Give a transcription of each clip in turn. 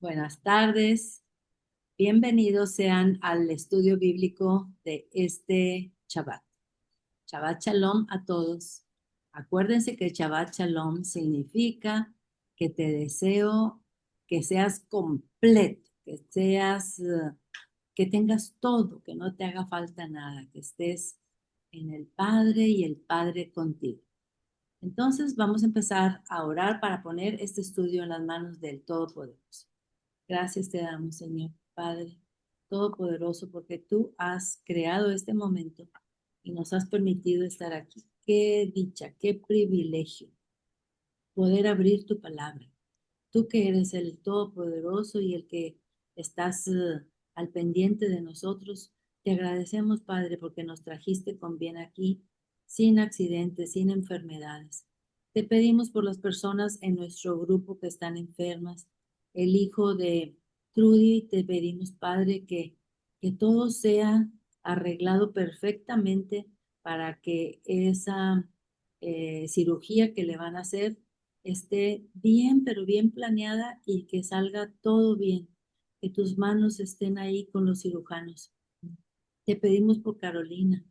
Buenas tardes, bienvenidos sean al estudio bíblico de este Shabbat. Shabbat Shalom a todos. Acuérdense que Shabbat Shalom significa que te deseo que seas completo, que tengas todo, que no te haga falta nada, que estés en el Padre y el Padre contigo. Entonces vamos a empezar a orar para poner este estudio en las manos del Todopoderoso. Gracias te damos, Señor Padre Todopoderoso, porque tú has creado este momento y nos has permitido estar aquí. Qué dicha, qué privilegio poder abrir tu palabra. Tú que eres el Todopoderoso y el que estás al pendiente de nosotros, te agradecemos, Padre, porque nos trajiste con bien aquí, sin accidentes, sin enfermedades. Te pedimos por las personas en nuestro grupo que están enfermas, el hijo de Trudy, te pedimos, Padre, que todo sea arreglado perfectamente para que esa cirugía que le van a hacer esté bien, pero bien planeada y que salga todo bien, que tus manos estén ahí con los cirujanos. Te pedimos por Carolina,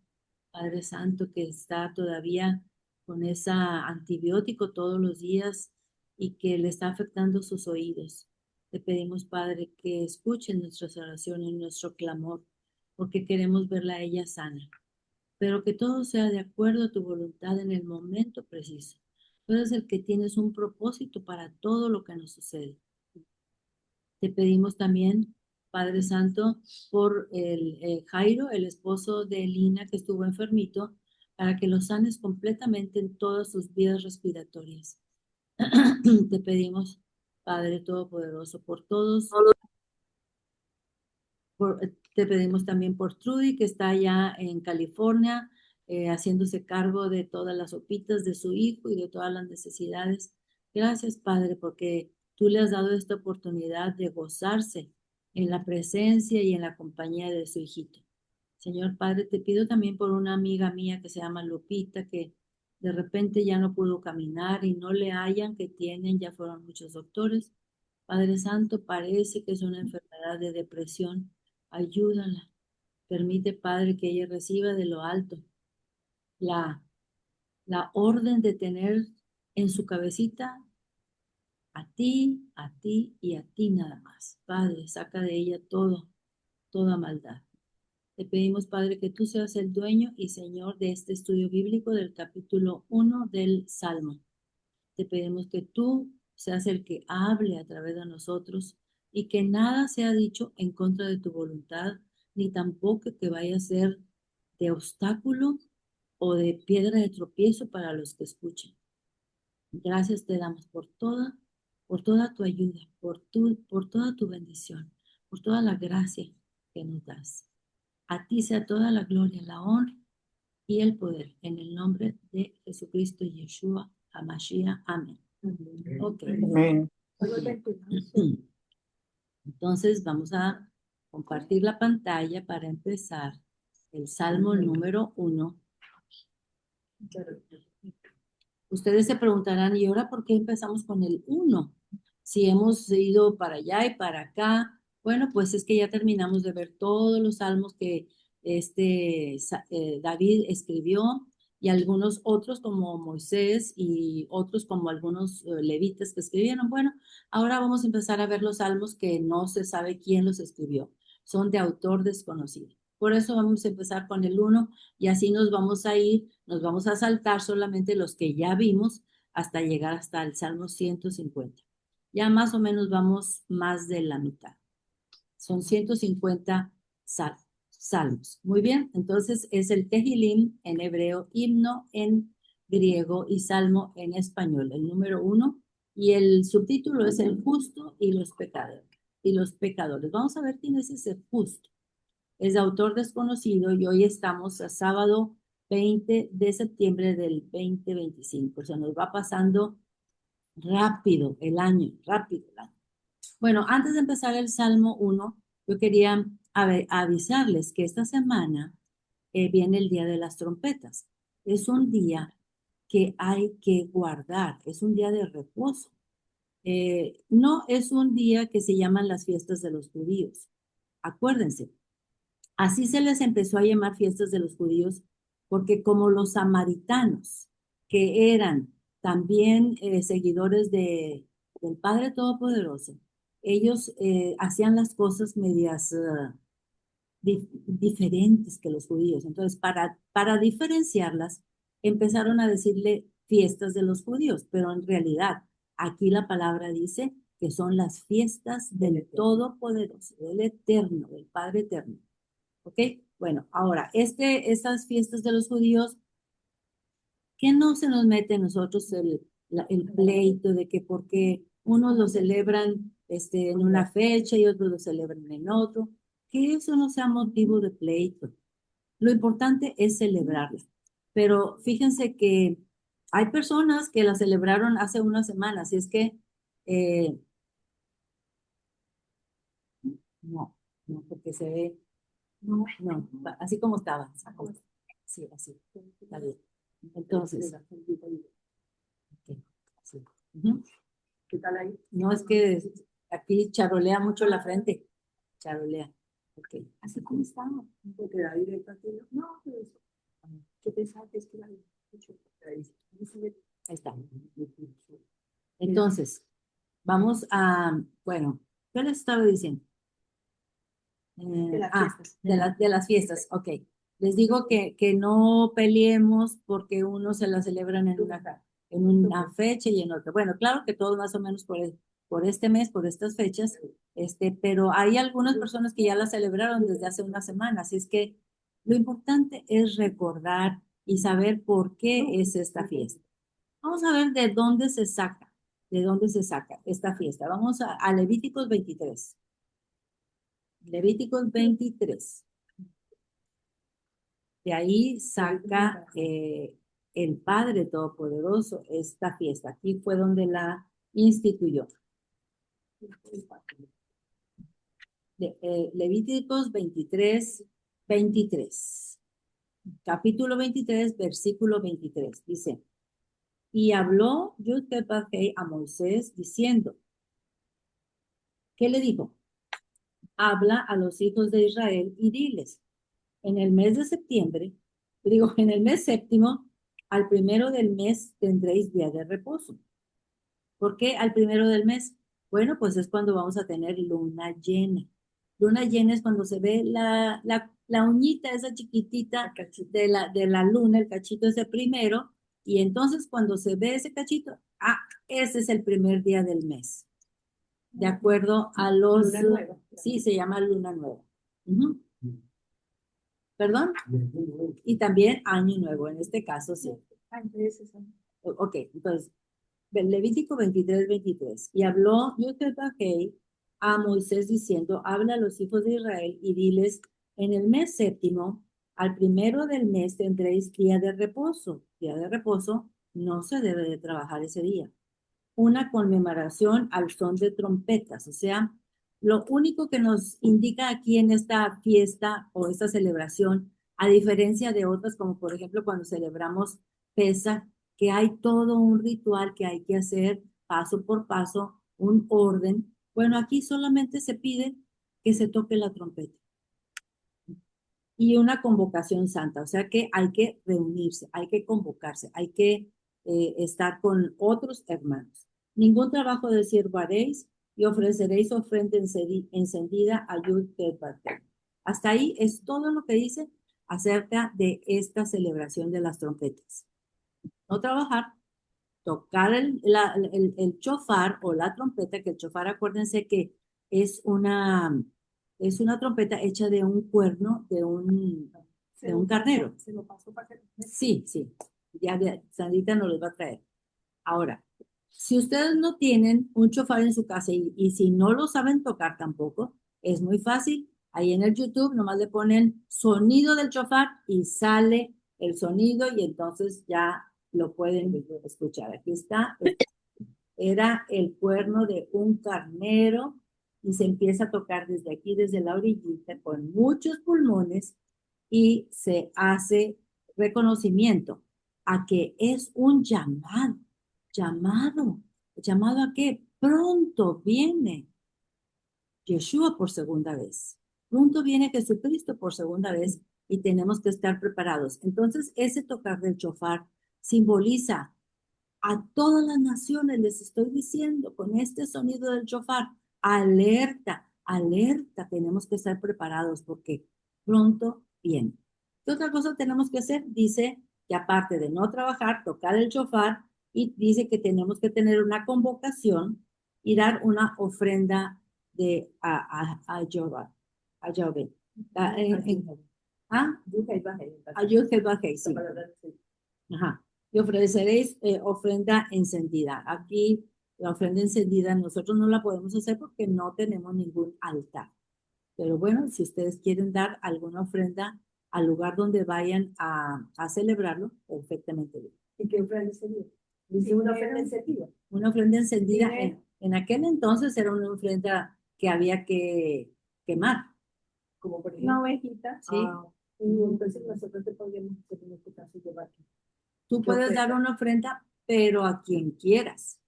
Padre Santo, que está todavía con esa antibiótico todos los días y que le está afectando sus oídos. Te pedimos, Padre, que escuchen nuestras oraciones, nuestro clamor, porque queremos verla a ella sana, pero que todo sea de acuerdo a tu voluntad en el momento preciso. Tú eres el que tienes un propósito para todo lo que nos sucede. Te pedimos también, Padre Santo, por el Jairo, el esposo de Lina, que estuvo enfermito, para que lo sanes completamente en todas sus vías respiratorias. Te pedimos, Padre Todopoderoso, por todos. Te pedimos también por Trudy, que está allá en California, haciéndose cargo de todas las sopitas de su hijo y de todas las necesidades. Gracias, Padre, porque tú le has dado esta oportunidad de gozarse en la presencia y en la compañía de su hijito. Señor Padre, te pido también por una amiga mía que se llama Lupita, que de repente ya no pudo caminar y no le hallan que tienen, ya fueron muchos doctores. Padre Santo, parece que es una enfermedad de depresión. Ayúdala. Permite, Padre, que ella reciba de lo alto la, la orden de tener en su cabecita a ti y a ti nada más. Padre, saca de ella toda maldad. Te pedimos, Padre, que tú seas el dueño y Señor de este estudio bíblico del capítulo 1 del Salmo. Te pedimos que tú seas el que hable a través de nosotros y que nada sea dicho en contra de tu voluntad, ni tampoco que vaya a ser de obstáculo o de piedra de tropiezo para los que escuchen. Gracias te damos por toda tu ayuda, por toda tu bendición, por toda la gracia que nos das. A ti sea toda la gloria, la honra y el poder, en el nombre de Jesucristo Yeshua HaMashiach. Amén. Ok. Amén. Entonces vamos a compartir la pantalla para empezar el Salmo número 1. Ustedes se preguntarán, ¿y ahora por qué empezamos con el 1? Si hemos ido para allá y para acá. Bueno, pues es que ya terminamos de ver todos los salmos que David escribió y algunos otros como Moisés y otros como algunos levitas que escribieron. Bueno, ahora vamos a empezar a ver los salmos que no se sabe quién los escribió. Son de autor desconocido. Por eso vamos a empezar con el 1 y así nos vamos a ir, nos vamos a saltar solamente los que ya vimos hasta llegar hasta el Salmo 150. Ya más o menos vamos más de la mitad. Son 150 salmos. Muy bien, entonces es el Tehilim en hebreo, himno en griego y salmo en español, el número 1. Y el subtítulo es el justo y los pecadores. Vamos a ver quién es ese justo. Es de autor desconocido y hoy estamos a sábado 20 de septiembre del 2025. O sea, nos va pasando rápido el año, rápido el año. Bueno, antes de empezar el Salmo 1, yo quería avisarles que esta semana viene el Día de las Trompetas. Es un día que hay que guardar, es un día de reposo. no es un día que se llaman las fiestas de los judíos. Acuérdense, así se les empezó a llamar fiestas de los judíos porque como los samaritanos, que eran también seguidores del Padre Todopoderoso, ellos hacían las cosas medias diferentes que los judíos. Entonces, para diferenciarlas, empezaron a decirle fiestas de los judíos, pero en realidad aquí la palabra dice que son las fiestas del Todopoderoso, del Eterno, del Padre Eterno. ¿Ok? Bueno, ahora, estas fiestas de los judíos, ¿qué no se nos mete a nosotros el pleito de que porque unos lo celebran en una fecha y otros lo celebran en otro? Que eso no sea motivo de pleito. Lo importante es celebrarla. Pero fíjense que hay personas que la celebraron hace una semana, así es que eh, no, no, porque se ve, no, no, así como estaba. Sí, así, está bien. Entonces, ok, así. Ujú. ¿Qué tal ahí? No es que aquí charolea mucho la frente, charolea. Ok, Así como estamos. ¿No te da directo aquí? No, pero eso. ¿Qué pensaba que es que la mucho? ahí está. Entonces, vamos a, bueno, ¿qué les estaba diciendo? De las fiestas. De las fiestas, ok. Les digo que no peleemos porque unos se la celebran en una fecha y en otra. Bueno, claro que todos más o menos por este mes, por estas fechas, pero hay algunas personas que ya la celebraron desde hace una semana, así es que lo importante es recordar y saber por qué es esta fiesta. Vamos a ver de dónde se saca esta fiesta. Vamos a Levíticos 23. Levíticos 23. De ahí saca el Padre Todopoderoso esta fiesta. Aquí fue donde la instituyó. Levíticos 23, 23. Capítulo 23, versículo 23. Dice, y habló Yud-Heh a Moisés diciendo, ¿qué le dijo? Habla a los hijos de Israel y diles, en el mes de septiembre, digo, en el mes séptimo, al primero del mes tendréis día de reposo. ¿Por qué al primero del mes? Bueno, pues es cuando vamos a tener luna llena. Luna llena es cuando se ve la uñita esa chiquitita de la luna, el cachito ese primero, y entonces cuando se ve ese cachito, ese es el primer día del mes. De acuerdo a los... Luna nueva. Sí, se llama luna nueva. Ujú. ¿Perdón? Y también año nuevo, en este caso sí. Entonces, eso. Ok, entonces, Levítico 23, 23. Y habló Yud-Heh a Moisés diciendo, habla a los hijos de Israel y diles, en el mes séptimo, al primero del mes tendréis día de reposo. Día de reposo, no se debe de trabajar ese día. Una conmemoración al son de trompetas, o sea, lo único que nos indica aquí en esta fiesta o esta celebración, a diferencia de otras, como por ejemplo cuando celebramos Pesaj, que hay todo un ritual que hay que hacer paso por paso, un orden. Bueno, aquí solamente se pide que se toque la trompeta y una convocación santa, o sea que hay que reunirse, hay que convocarse, hay que estar con otros hermanos. Ningún trabajo de siervo haréis y ofreceréis ofrenda encendida a Yud-Heh. Hasta ahí es todo lo que dice acerca de esta celebración de las trompetas. No trabajar, tocar el chofar o la trompeta, que el chofar, acuérdense que es es una trompeta hecha de un cuerno de un carnero. Se lo paso para que... Sí, sí, ya Sandita nos los va a traer. Ahora, si ustedes no tienen un chofar en su casa y si no lo saben tocar tampoco, es muy fácil. Ahí en el YouTube nomás le ponen sonido del chofar y sale el sonido y entonces ya lo pueden escuchar. Aquí está, era el cuerno de un carnero y se empieza a tocar desde aquí, desde la orillita, con muchos pulmones y se hace reconocimiento a que es un llamado. ¿Llamado? ¿Llamado a qué? Pronto viene Yeshua por segunda vez. Pronto viene Jesucristo por segunda vez y tenemos que estar preparados. Entonces, ese tocar del shofar simboliza a todas las naciones, les estoy diciendo, con este sonido del shofar, alerta, alerta, tenemos que estar preparados porque pronto viene. ¿Qué otra cosa tenemos que hacer? Dice que aparte de no trabajar, tocar el shofar, y dice que tenemos que tener una convocación y dar una ofrenda de a Jehová, a Yahvé. ¿Ah? A Yud-Heh-Vah-Heh, sí. Ajá. Y ofreceréis ofrenda encendida. Aquí la ofrenda encendida nosotros no la podemos hacer porque no tenemos ningún altar. Pero bueno, si ustedes quieren dar alguna ofrenda al lugar donde vayan a celebrarlo, perfectamente bien. ¿Y qué ofrenda sería? Dice una ofrenda encendida. Una ofrenda encendida en aquel entonces era una ofrenda que había que quemar. Como por ejemplo. Una ovejita. Sí. Y entonces nosotros te podríamos hacer en este caso llevar. Tú puedes dar una ofrenda, pero a quien quieras.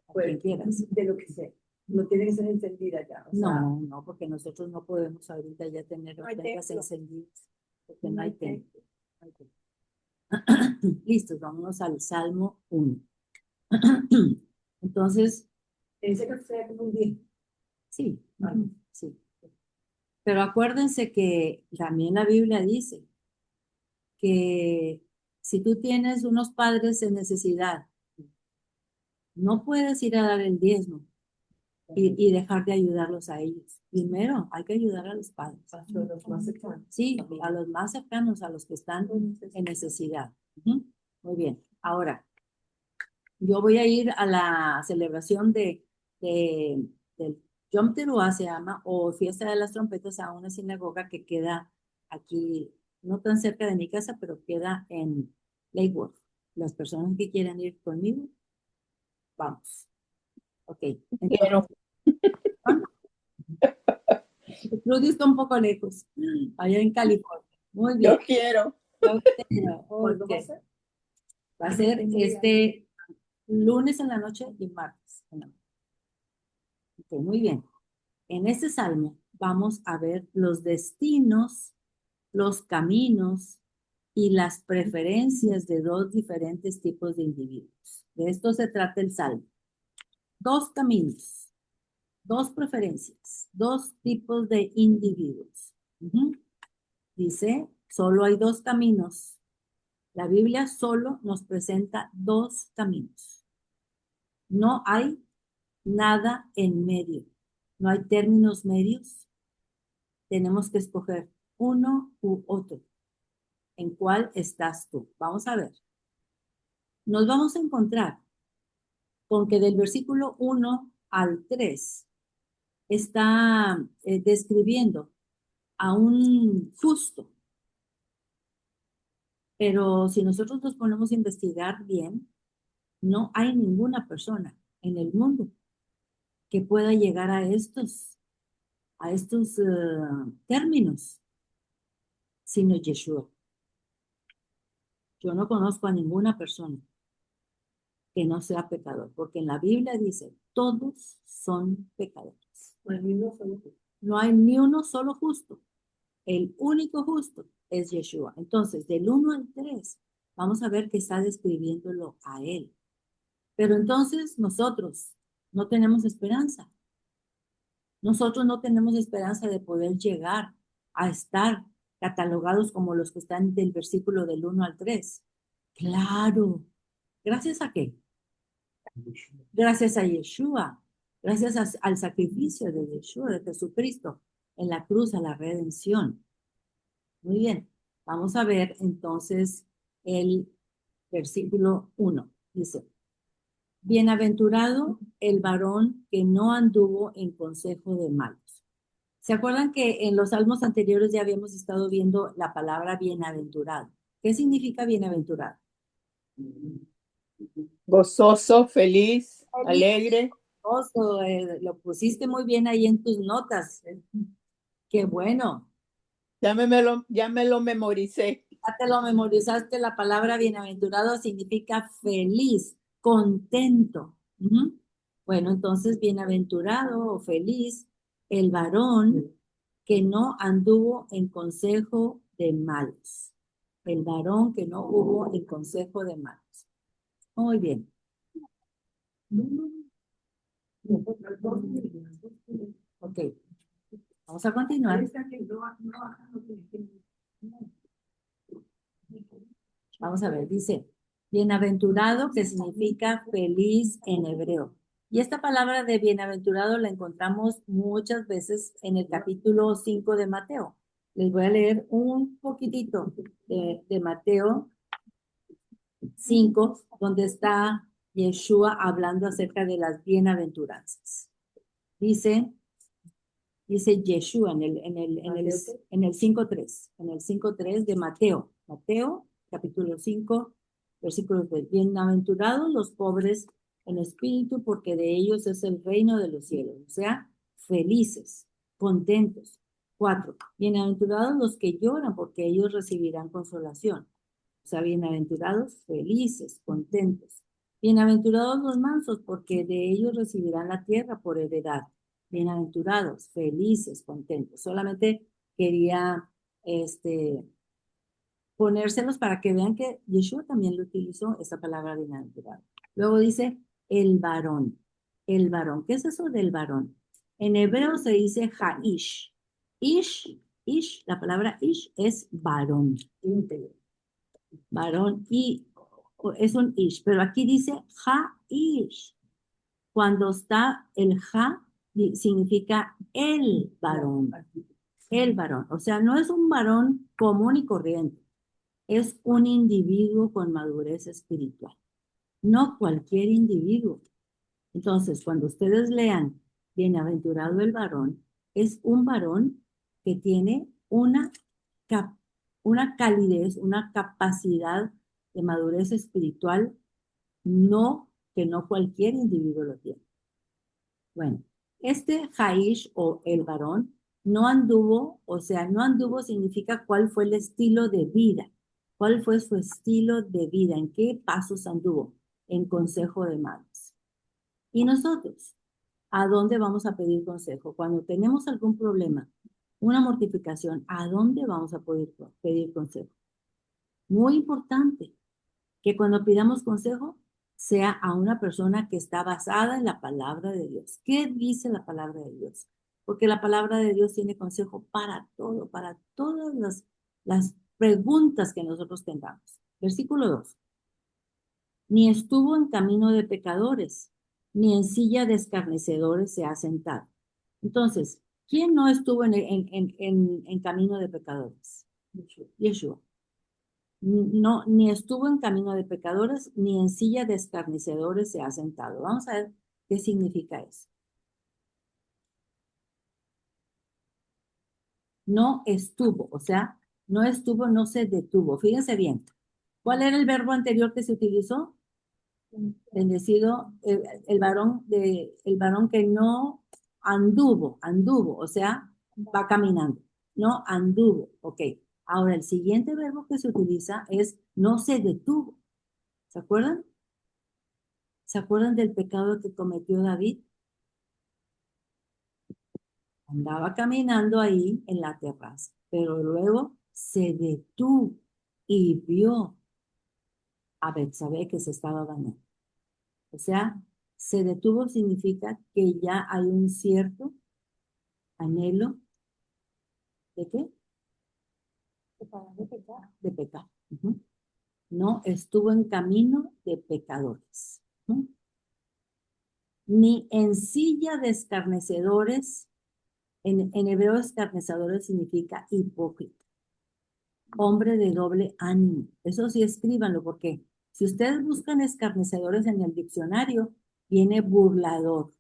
A quien quieras. De lo que sea. No tiene que ser encendida ya. O sea, No, porque nosotros no podemos ahorita ya tener ofrendas encendidas, porque no hay templo. Listos, vámonos al Salmo 1. Entonces, ese que sea como un día. sí, sí. Pero acuérdense que también la Biblia dice que si tú tienes unos padres en necesidad, no puedes ir a dar el diezmo y dejar de ayudarlos a ellos. Primero, hay que ayudar a los padres. A los más cercanos. Sí, a los más cercanos, a los que están en necesidad. Muy bien. Ahora, yo voy a ir a la celebración del Yom Teruah, se llama, o Fiesta de las Trompetas, a una sinagoga que queda aquí, no tan cerca de mi casa, pero queda en Lakewood. Las personas que quieran ir conmigo, vamos. Ok. Quiero. Rudy está un poco lejos, allá en California. Muy bien. Yo quiero. ¿Cuándo va a ser? Va a ser este lunes en la noche y martes en la noche. Ok, muy bien. En este salmo vamos a ver los destinos, los caminos y las preferencias de dos diferentes tipos de individuos. De esto se trata el salmo. Dos caminos, dos preferencias, dos tipos de individuos. Dice, solo hay dos caminos. La Biblia solo nos presenta dos caminos. No hay nada en medio. No hay términos medios. Tenemos que escoger uno u otro. ¿En cuál estás tú? Vamos a ver. Nos vamos a encontrar con que del versículo 1 al 3 está describiendo a un justo. Pero si nosotros nos ponemos a investigar bien, no hay ninguna persona en el mundo que pueda llegar a estos términos, sino Yeshua. Yo no conozco a ninguna persona que no sea pecador, porque en la Biblia dice, todos son pecadores. No hay ni uno solo justo. El único justo es Yeshua. Entonces, del 1 al 3, vamos a ver que está describiéndolo a él. Pero entonces nosotros no tenemos esperanza. Nosotros no tenemos esperanza de poder llegar a estar catalogados como los que están del versículo del 1 al 3. Claro. ¿Gracias a qué? Gracias a Yeshua. Gracias al sacrificio de Yeshua, de Jesucristo, en la cruz, a la redención. Muy bien. Vamos a ver entonces el versículo 1. Dice, bienaventurado el varón que no anduvo en consejo de malos. ¿Se acuerdan que en los salmos anteriores ya habíamos estado viendo la palabra bienaventurado? ¿Qué significa bienaventurado? Gozoso, feliz, alegre. Gozo, lo pusiste muy bien ahí en tus notas. Qué bueno. Ya me lo memoricé. Ya te lo memorizaste, la palabra bienaventurado significa feliz, contento. Bueno, entonces, bienaventurado o feliz el varón que no anduvo en consejo de malos. El varón que no hubo en consejo de malos. Muy bien. Ok. Vamos a continuar. Vamos a ver, dice, bienaventurado, que significa feliz en hebreo. Y esta palabra de bienaventurado la encontramos muchas veces en el capítulo 5 de Mateo. Les voy a leer un poquitito de Mateo 5, donde está Yeshua hablando acerca de las bienaventuranzas. Dice Yeshua en el 5.3, en el 5.3 de Mateo. Mateo, capítulo 5, versículo 3. Bienaventurados los pobres en espíritu, porque de ellos es el reino de los cielos. O sea, felices, contentos. 4. Bienaventurados los que lloran, porque ellos recibirán consolación. O sea, bienaventurados, felices, contentos. Bienaventurados los mansos, porque de ellos recibirán la tierra por heredad. Bienaventurados, felices, contentos. Solamente quería ponérselos para que vean que Yeshua también lo utilizó, esa palabra bienaventurado. Luego dice el varón. El varón. ¿Qué es eso del varón? En hebreo se dice haish. Ish, la palabra ish es varón, íntegro. Varón, y es un ish, pero aquí dice ha-ish. Cuando está el ha, significa el varón. El varón. O sea, no es un varón común y corriente. Es un individuo con madurez espiritual. No cualquier individuo. Entonces, cuando ustedes lean bienaventurado el varón, es un varón que tiene una calidez, una capacidad de madurez espiritual, que no cualquier individuo lo tiene. Bueno, este Haish o el varón no anduvo, o sea, no anduvo significa cuál fue el estilo de vida, cuál fue su estilo de vida, en qué pasos anduvo, en consejo de manos. Y nosotros, ¿a dónde vamos a pedir consejo? Cuando tenemos algún problema, una mortificación, ¿a dónde vamos a poder pedir consejo? Muy importante que cuando pidamos consejo sea a una persona que está basada en la palabra de Dios. ¿Qué dice la palabra de Dios? Porque la palabra de Dios tiene consejo para todo, para todas las preguntas que nosotros tengamos. Versículo 2. Ni estuvo en camino de pecadores, ni en silla de escarnecedores se ha sentado. Entonces, ¿quién no estuvo en camino de pecadores? Yeshua. No, ni estuvo en camino de pecadores, ni en silla de escarnecedores se ha sentado. Vamos a ver qué significa eso. No estuvo, o sea, no estuvo, no se detuvo. Fíjense bien. ¿Cuál era el verbo anterior que se utilizó? Bendecido, el varón que no anduvo, o sea, va caminando. No anduvo, ok. Ahora, el siguiente verbo que se utiliza es no se detuvo. ¿Se acuerdan? ¿Se acuerdan del pecado que cometió David? Andaba caminando ahí en la terraza, pero luego se detuvo y vio a Betsabé que se estaba bañando. O sea, se detuvo significa que ya hay un cierto anhelo de qué? De pecar. No estuvo en camino de pecadores. Ni en silla de escarnecedores. En hebreo, escarnecedores significa hipócrita. Hombre de doble ánimo. Eso sí, escríbanlo, porque si ustedes buscan escarnecedores en el diccionario, viene burlador.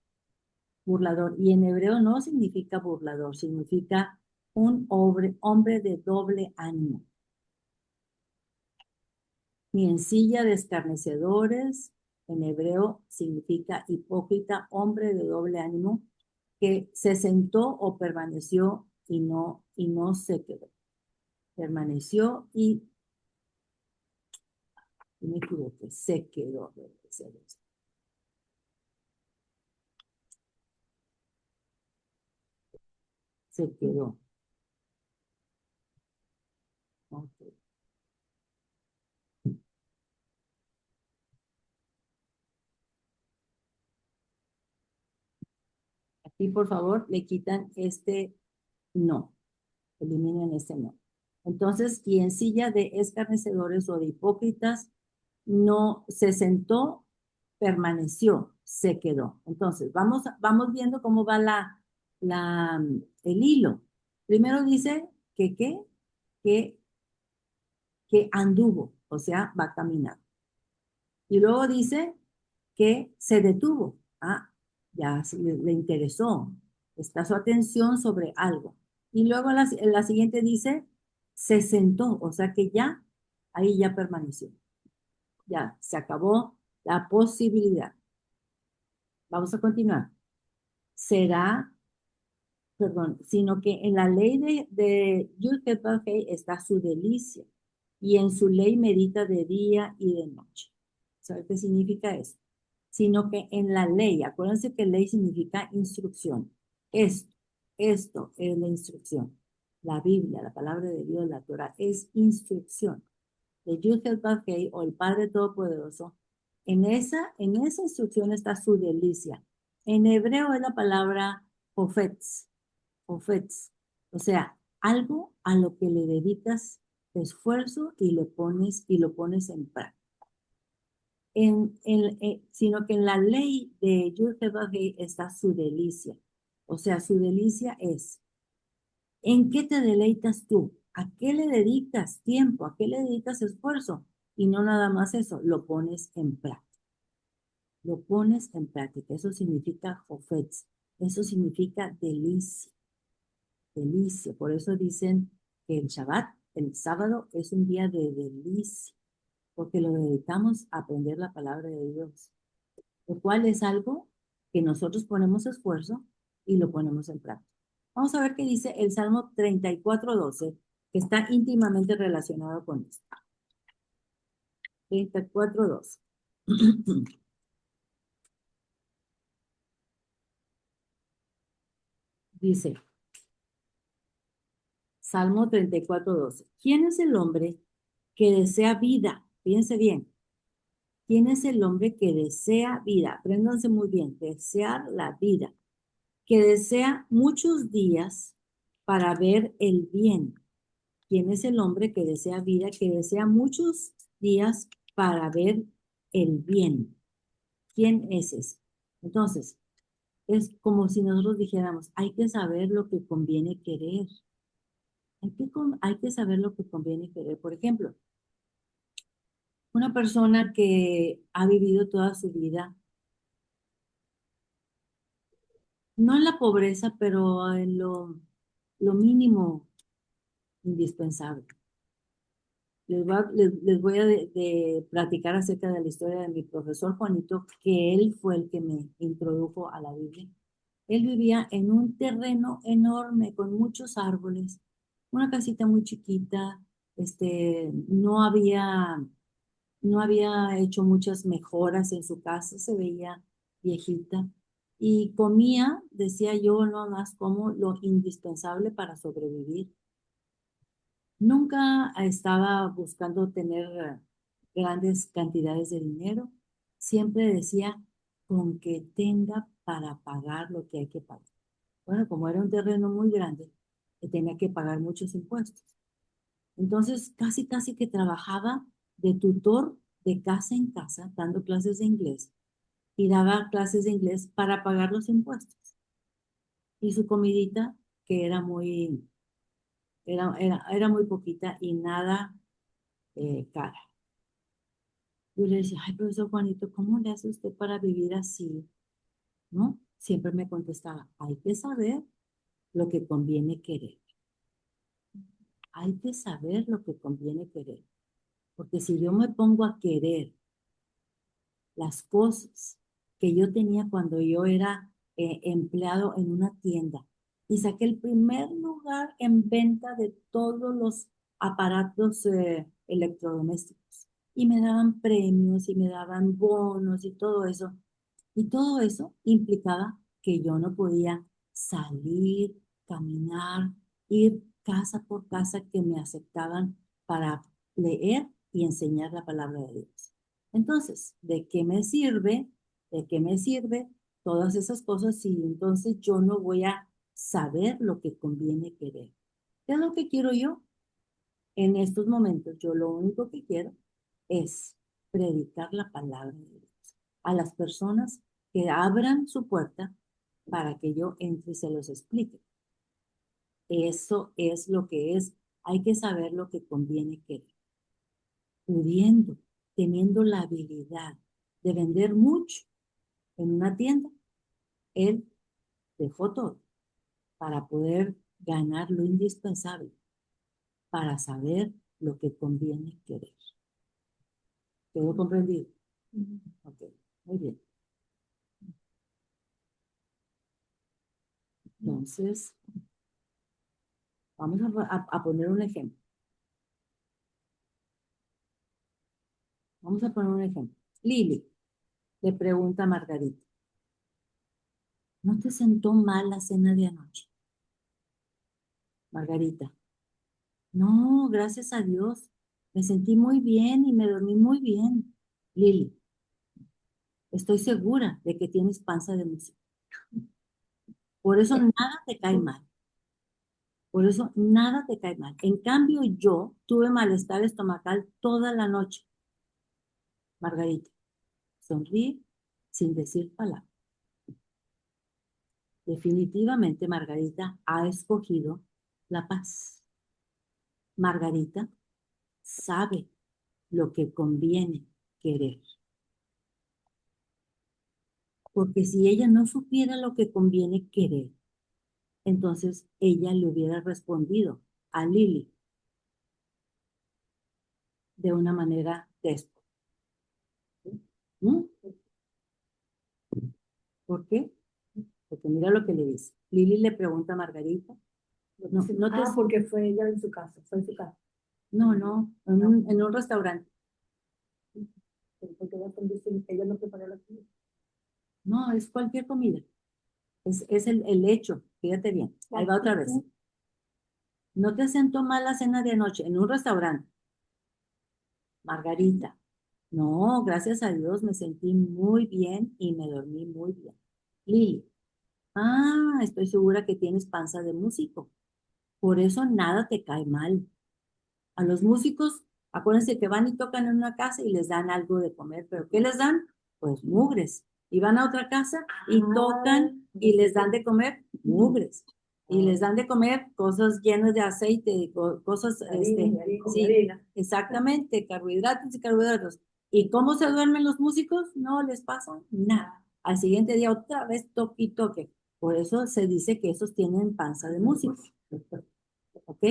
Burlador. Y en hebreo no significa burlador, significa un hombre de doble ánimo. Ni en silla de escarnecedores, en hebreo significa hipócrita, hombre de doble ánimo, que se sentó o permaneció y no se quedó. Permaneció y me equivoqué, se quedó. Se quedó. Ok. Aquí, por favor, le quitan este no. Eliminen este no. Entonces, y en silla de escarnecedores o de hipócritas, no se sentó, permaneció, se quedó. Entonces, vamos viendo cómo va el hilo. Primero dice que, que, que anduvo, o sea, va caminando. Y luego dice que se detuvo. Ah, ya le interesó. Está su atención sobre algo. Y luego la siguiente dice, se sentó, o sea que ya, ahí ya permaneció. Ya, se acabó la posibilidad. Vamos a continuar. Será, perdón, sino que en la ley de Yud-Heh-Vav-Heh está su delicia, y en su ley medita de día y de noche. ¿Sabe qué significa eso? Sino que en la ley, acuérdense que ley significa instrucción. Esto, esto es la instrucción. La Biblia, la palabra de Dios, la Torah, es instrucción. De Yud-Heh-Vav-Heh o el Padre Todopoderoso, en esa instrucción está su delicia. En hebreo es la palabra Hofetz, Hofetz, o sea, algo a lo que le dedicas esfuerzo y lo pones en práctica. Sino que en la ley de Yud-Heh-Vav-Heh está su delicia. O sea, su delicia es, ¿en qué te deleitas tú? ¿A qué le dedicas tiempo? ¿A qué le dedicas esfuerzo? Y no nada más eso, lo pones en práctica. Lo pones en práctica. Eso significa Hofetz. Eso significa delicia. Delicia. Por eso dicen que el Shabbat, el sábado, es un día de delicia, porque lo dedicamos a aprender la palabra de Dios, lo cual es algo que nosotros ponemos esfuerzo y lo ponemos en práctica. Vamos a ver qué dice el Salmo 34:12, que está íntimamente relacionado con esto. 34:12. Dice, Salmo 34:12. ¿Quién es el hombre que desea vida? Fíjense bien. ¿Quién es el hombre que desea vida? Apréndanse muy bien, desear la vida. Que desea muchos días para ver el bien. ¿Quién es el hombre que desea vida, que desea muchos días para ver el bien? ¿Quién es ese? Entonces, es como si nosotros dijéramos, hay que saber lo que conviene querer. Hay que saber lo que conviene querer. Por ejemplo, una persona que ha vivido toda su vida, no en la pobreza, pero en lo mínimo indispensable. Les voy a platicar acerca de la historia de mi profesor Juanito, que él fue el que me introdujo a la Biblia. Él vivía en un terreno enorme con muchos árboles, una casita muy chiquita, no había hecho muchas mejoras en su casa, se veía viejita y comía, decía yo, no más como lo indispensable para sobrevivir. Nunca estaba buscando tener grandes cantidades de dinero. Siempre decía con que tenga para pagar lo que hay que pagar. Bueno, como era un terreno muy grande, tenía que pagar muchos impuestos. Entonces, casi, casi que trabajaba de tutor de casa en casa, dando clases de inglés, y daba clases de inglés para pagar los impuestos. Y su comidita, que era muy poquita y nada cara. Yo le decía, ay, profesor Juanito, ¿cómo le hace usted para vivir así? ¿No? Siempre me contestaba, hay que saber lo que conviene querer. Hay que saber lo que conviene querer. Porque si yo me pongo a querer las cosas que yo tenía cuando yo era empleado en una tienda y saqué el primer lugar en venta de todos los aparatos electrodomésticos, y me daban premios y me daban bonos y todo eso. Y todo eso implicaba que yo no podía salir caminar, ir casa por casa que me aceptaban para leer y enseñar la palabra de Dios. Entonces, ¿de qué me sirve? ¿De qué me sirve todas esas cosas si entonces yo no voy a saber lo que conviene querer? ¿Qué es lo que quiero yo? En estos momentos, yo lo único que quiero es predicar la palabra de Dios a las personas que abran su puerta para que yo entre y se los explique. Eso es lo que es. Hay que saber lo que conviene querer. Pudiendo, teniendo la habilidad de vender mucho en una tienda, él dejó todo para poder ganar lo indispensable, para saber lo que conviene querer. ¿Quedó comprendido? Ok, muy bien. Entonces, vamos a poner un ejemplo. Vamos a poner un ejemplo. Lili le pregunta a Margarita, ¿no te sentó mal la cena de anoche? Margarita, no, gracias a Dios. Me sentí muy bien y me dormí muy bien. Lili, estoy segura de que tienes panza de músico. Por eso nada te cae mal. Por eso nada te cae mal. En cambio, yo tuve malestar estomacal toda la noche. Margarita, sonríe sin decir palabra. Definitivamente Margarita ha escogido la paz. Margarita sabe lo que conviene querer. Porque si ella no supiera lo que conviene querer, entonces ella le hubiera respondido a Lili de una manera déspota. ¿Mm? ¿Por qué? Porque mira lo que le dice. Lili le pregunta a Margarita. No te... porque fue ella en su casa, fue en su casa. No, en un restaurante. Porque ella no preparó la comida. No, es cualquier comida. Es el hecho, fíjate bien. Ahí va otra vez. ¿No te sentó mal la cena de anoche en un restaurante? Margarita. No, gracias a Dios me sentí muy bien y me dormí muy bien. Lili. Ah, estoy segura que tienes panza de músico. Por eso nada te cae mal. A los músicos, acuérdense que van y tocan en una casa y les dan algo de comer, pero ¿qué les dan? Pues mugres. Y van a otra casa y tocan y les dan de comer mugres. Y les dan de comer cosas llenas de aceite, cosas, sí, exactamente, carbohidratos y carbohidratos. ¿Y cómo se duermen los músicos? No les pasa nada. Al siguiente día otra vez toque y toque. Por eso se dice que esos tienen panza de músico. ¿Ok?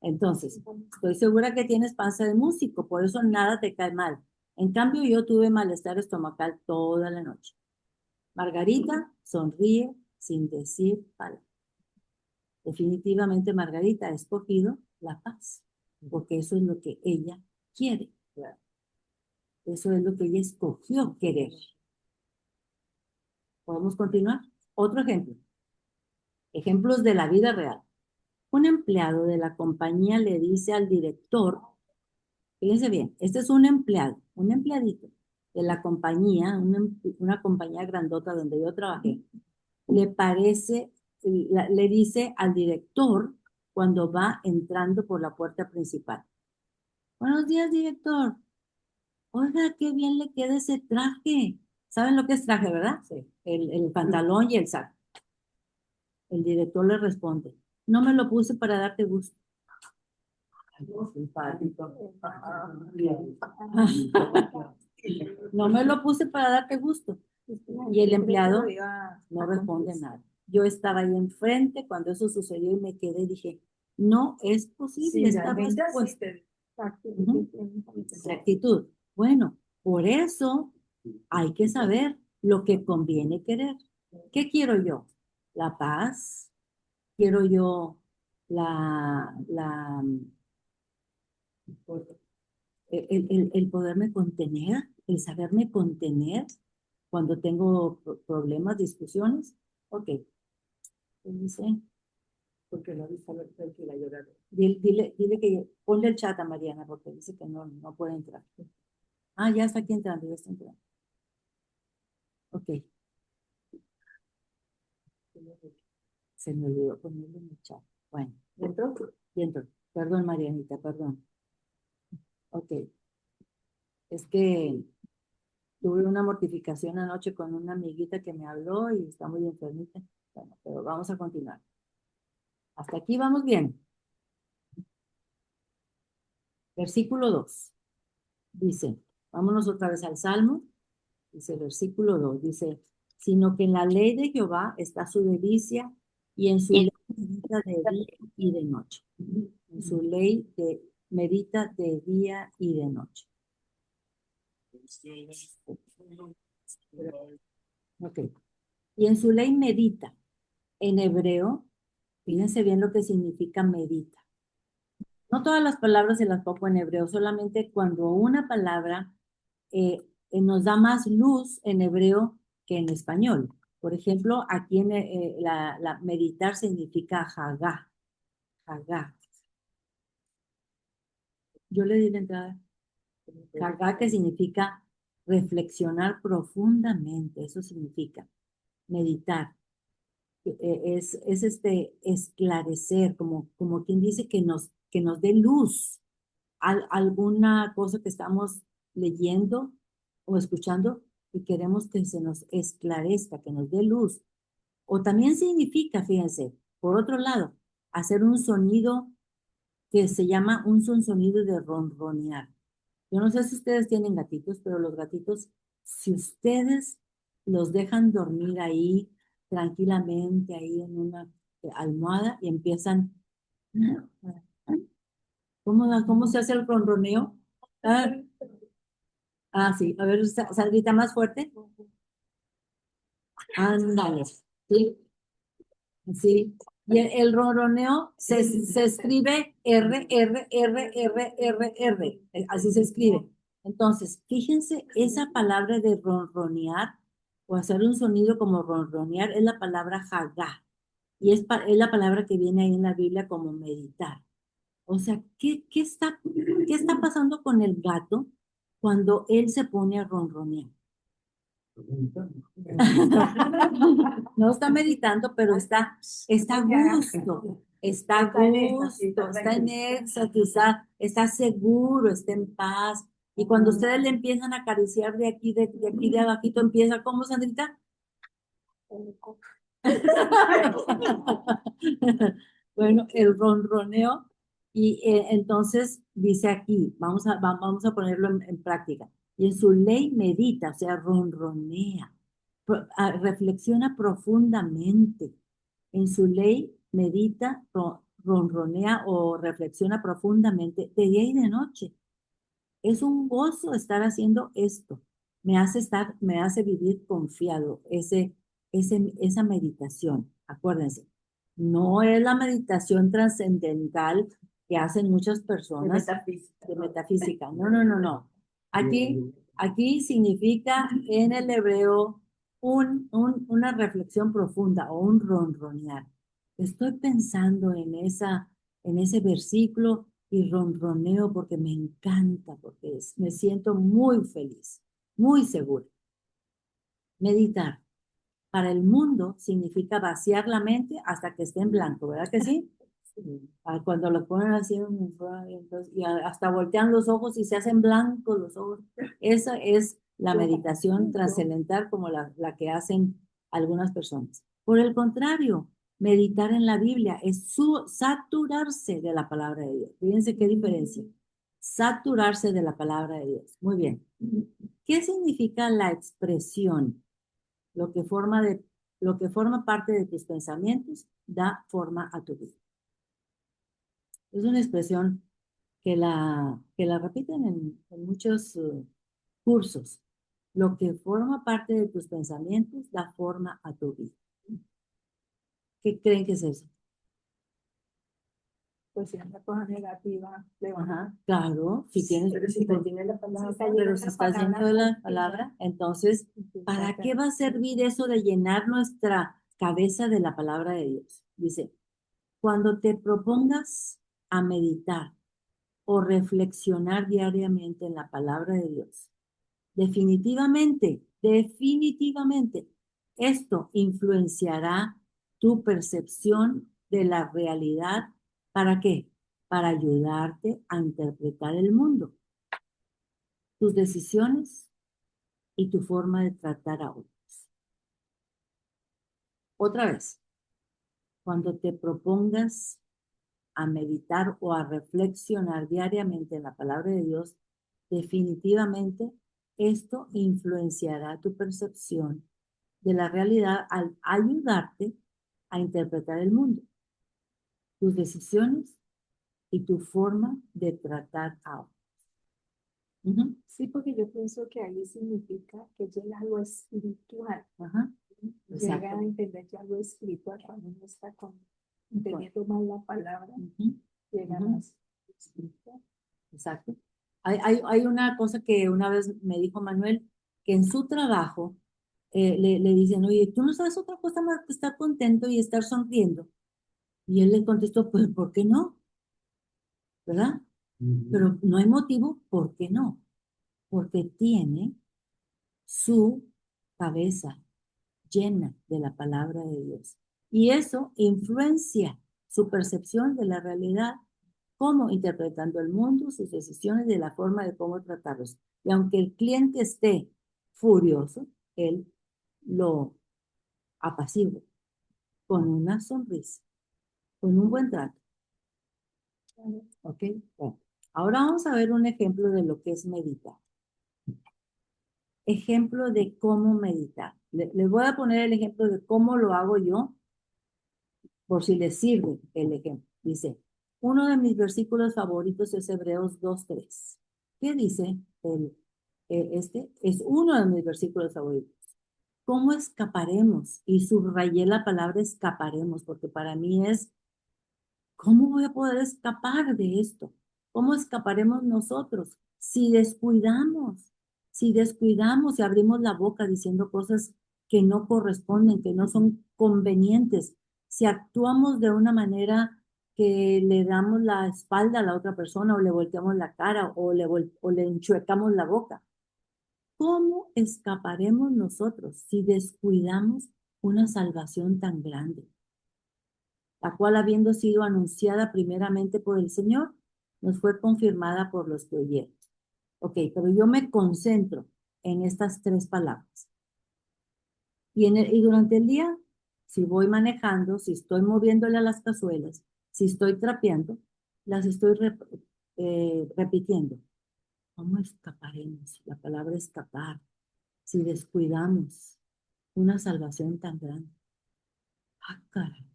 Entonces, estoy segura que tienes panza de músico, por eso nada te cae mal. En cambio, yo tuve malestar estomacal toda la noche. Margarita sonríe sin decir palabra. Definitivamente Margarita ha escogido la paz, porque eso es lo que ella quiere. Eso es lo que ella escogió querer. ¿Podemos continuar? Otro ejemplo. Ejemplos de la vida real. Un empleado de la compañía le dice al director, fíjense bien, este es un empleado, un empleadito de la compañía, una compañía grandota donde yo trabajé, le dice al director cuando va entrando por la puerta principal. Buenos días, director. Oiga, qué bien le queda ese traje. ¿Saben lo que es traje, verdad? Sí. El pantalón y el saco. El director le responde, no me lo puse para darte gusto. No me lo puse para darte gusto. Y el empleado no responde nada. Yo estaba ahí enfrente cuando eso sucedió y me quedé y dije, no es posible esta respuesta. La actitud. Bueno, por eso hay que saber lo que conviene querer. ¿Qué quiero yo? La paz. Quiero yo el poderme contener, el saberme contener cuando tengo problemas, discusiones. Ok. ¿Qué dice? Porque no dice lo que la llorar. Dile que ponle el chat a Mariana porque dice que no puede entrar. Ah, ya está aquí entrando, ya está entrando. Ok, se me olvidó ponerle en el chat. Bueno, ¿Dentro? dentro. Perdón, Marianita, perdón. Ok, es que tuve una mortificación anoche con una amiguita que me habló y está muy enfermita. Bueno, pero vamos a continuar. Hasta aquí vamos bien. Versículo 2. Dice, vámonos otra vez al Salmo. Dice, versículo 2. Dice, sino que en la ley de Jehová está su delicia y en su ley medita de día y de noche. En su ley medita de día y de noche. Ok. Y en su ley medita. En hebreo, fíjense bien lo que significa medita. No todas las palabras se las pongo en hebreo, solamente cuando una palabra nos da más luz en hebreo que en español. Por ejemplo, aquí en la meditar significa hagá, hagá. Yo le di la entrada. Hagá que significa reflexionar profundamente, eso significa meditar. Es esclarecer, como quien dice que nos dé luz alguna cosa que estamos leyendo o escuchando y queremos que se nos esclarezca, que nos dé luz. O también significa, fíjense, por otro lado, hacer un sonido que se llama un sonido de ronronear. Yo no sé si ustedes tienen gatitos, pero los gatitos, si ustedes los dejan dormir ahí tranquilamente, ahí en una almohada y empiezan, ¿cómo se hace el ronroneo? Ah, sí, a ver, grita más fuerte. Ándale, sí, sí. Y el ronroneo se escribe R, así se escribe. Entonces, fíjense, esa palabra de ronronear o hacer un sonido como ronronear es la palabra hagá. Y es la palabra que viene ahí en la Biblia como meditar. O sea, qué está pasando con el gato cuando él se pone a ronronear? No está meditando, pero está a gusto, está a gusto, está en éxtasis, está seguro, está en paz. Y cuando ustedes le empiezan a acariciar de aquí, de aquí de abajito, empieza, ¿cómo, Sandrita? Bueno, el ronroneo. Y entonces dice aquí, vamos a ponerlo en práctica. Y en su ley medita, o sea, ronronea, reflexiona profundamente. En su ley medita, ronronea o reflexiona profundamente de día y de noche. Es un gozo estar haciendo esto. Me hace vivir confiado, esa meditación. Acuérdense, no es la meditación trascendental que hacen muchas personas de metafísica. No. Aquí significa en el hebreo una reflexión profunda o un ronronear. Estoy pensando en ese versículo y ronroneo porque me encanta, porque me siento muy feliz, muy segura. Meditar para el mundo significa vaciar la mente hasta que esté en blanco, ¿verdad que sí? Cuando lo ponen así, y hasta voltean los ojos y se hacen blancos los ojos. Esa es la meditación trascendental como la que hacen algunas personas. Por el contrario, meditar en la Biblia es saturarse de la palabra de Dios. Fíjense qué diferencia. Saturarse de la palabra de Dios. Muy bien. ¿Qué significa la expresión? Lo que forma parte de tus pensamientos da forma a tu vida. Es una expresión que la repiten en muchos cursos. Lo que forma parte de tus pensamientos da forma a tu vida. ¿Qué creen que es eso? Pues si es una cosa negativa, le van Ajá, claro, si tienes, pero si no tiene la palabra, pero si estás lleno de la palabra, entonces, ¿para qué va a servir eso de llenar nuestra cabeza de la palabra de Dios. Dice, cuando te propongas a meditar o reflexionar diariamente en la palabra de Dios, definitivamente, esto influenciará tu percepción de la realidad. ¿Para qué? Para ayudarte a interpretar el mundo, tus decisiones y tu forma de tratar a otros. Otra vez, cuando te propongas a meditar o a reflexionar diariamente en la palabra de Dios, definitivamente esto influenciará tu percepción de la realidad al ayudarte a interpretar el mundo, tus decisiones y tu forma de tratar a otros. Ujú. Sí, porque yo pienso que ahí significa que llega algo espiritual. Ajá. Llega Exacto. a entender que algo espiritual cuando uno está entendiendo mal la palabra, Ujú. llega Ujú. más espiritual. Exacto. Hay una cosa que una vez me dijo Manuel, que en su trabajo le dicen, oye, ¿tú no sabes otra cosa más que estar contento y estar sonriendo? Y él le contestó, pues, ¿por qué no? ¿Verdad? Pero no hay motivo, ¿por qué no? Porque tiene su cabeza llena de la palabra de Dios. Y eso influencia su percepción de la realidad, cómo interpretando el mundo, sus decisiones, de la forma de cómo tratarlos. Y aunque el cliente esté furioso, él lo apacigua con una sonrisa, con un buen trato. ¿Ok? Bueno, ahora vamos a ver un ejemplo de lo que es meditar. Ejemplo de cómo meditar. Les voy a poner el ejemplo de cómo lo hago yo, por si les sirve el ejemplo. Dice, uno de mis versículos favoritos es Hebreos 2:3. ¿Qué dice? Este es uno de mis versículos favoritos. ¿Cómo escaparemos? Y subrayé la palabra escaparemos, porque para mí es, ¿cómo voy a poder escapar de esto? ¿Cómo escaparemos nosotros si descuidamos? Si descuidamos y abrimos la boca diciendo cosas que no corresponden, que no son convenientes, si actuamos de una manera que le damos la espalda a la otra persona o le volteamos la cara o le enchuecamos la boca, ¿cómo escaparemos nosotros si descuidamos una salvación tan grande? La cual habiendo sido anunciada primeramente por el Señor, nos fue confirmada por los que oyeron. Ok, pero yo me concentro en estas tres palabras. Y durante el día, si voy manejando, si estoy moviéndole a las cazuelas, si estoy trapeando, las estoy repitiendo. ¿Cómo escaparemos? La palabra escapar. Si descuidamos una salvación tan grande. Ah, caray.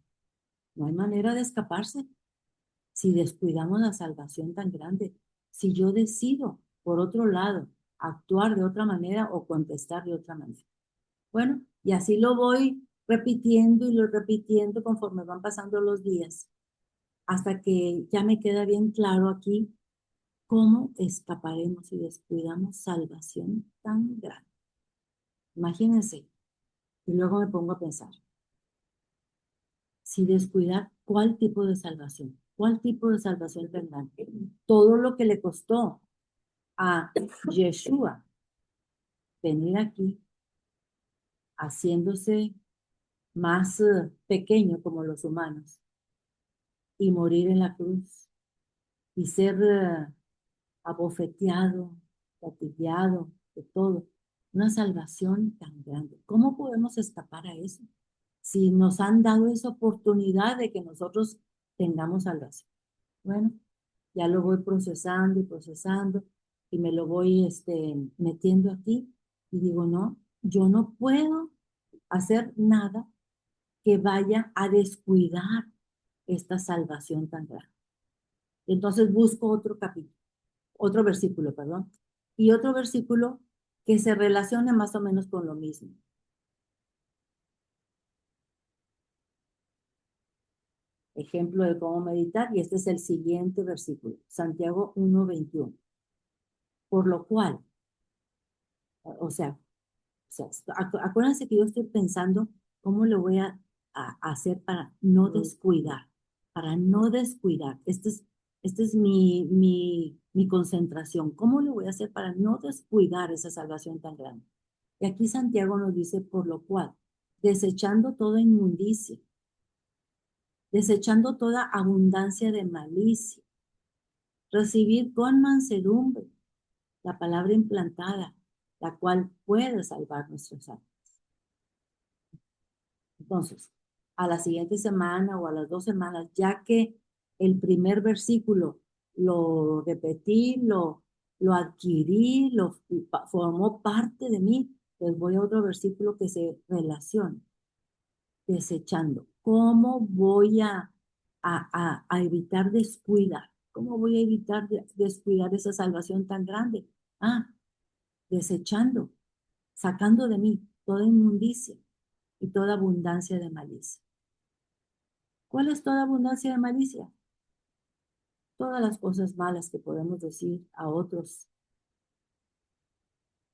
No hay manera de escaparse si descuidamos la salvación tan grande. Si yo decido, por otro lado, actuar de otra manera o contestar de otra manera. Bueno, y así lo voy repitiendo y lo repitiendo conforme van pasando los días, hasta que ya me queda bien claro aquí cómo escaparemos si descuidamos salvación tan grande. Imagínense, y luego me pongo a pensar, si descuidar, ¿cuál tipo de salvación? ¿Cuál tipo de salvación tendrán? Todo lo que le costó a Yeshua venir aquí, haciéndose más pequeño como los humanos y morir en la cruz y ser abofeteado, gatillado, de todo. Una salvación tan grande. ¿Cómo podemos escapar a eso? Si nos han dado esa oportunidad de que nosotros tengamos salvación. Bueno, ya lo voy procesando y procesando y me lo voy metiendo aquí y digo, no, yo no puedo hacer nada que vaya a descuidar esta salvación tan grande. Entonces busco otro capítulo, otro versículo, perdón, y otro versículo que se relacione más o menos con lo mismo. Ejemplo de cómo meditar, y este es el siguiente versículo, Santiago 1:21. Por lo cual, o sea, acuérdense que yo estoy pensando cómo le voy a a hacer para no descuidar? Para no descuidar. Esta es mi concentración. ¿Cómo lo voy a hacer para no descuidar esa salvación tan grande? Y aquí Santiago nos dice, por lo cual, desechando toda inmundicia, desechando toda abundancia de malicia, recibid con mansedumbre la palabra implantada, la cual puede salvar nuestras almas. Entonces, a la siguiente semana o a las 2 semanas, ya que el primer versículo lo repetí, lo adquirí, formó parte de mí, pues voy a otro versículo que se relaciona, desechando. ¿Cómo voy a evitar descuidar? ¿Cómo voy a evitar descuidar esa salvación tan grande? Desechando, sacando de mí toda inmundicia y toda abundancia de malicia. ¿Cuál es toda abundancia de malicia? Todas las cosas malas que podemos decir a otros.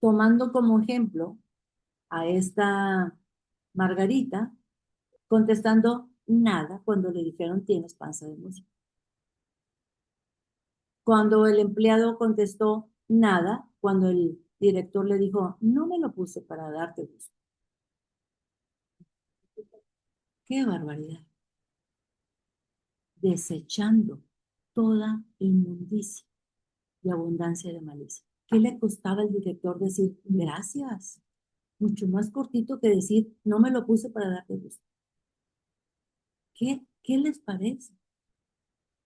Tomando como ejemplo a esta Margarita, contestando nada cuando le dijeron tienes panza de música. Cuando el empleado contestó nada, cuando el director le dijo no me lo puse para darte gusto. ¡Qué barbaridad! Desechando toda inmundicia y abundancia de malicia. ¿Qué le costaba al director decir gracias? Mucho más cortito que decir no me lo puse para darte gusto. ¿Qué les parece?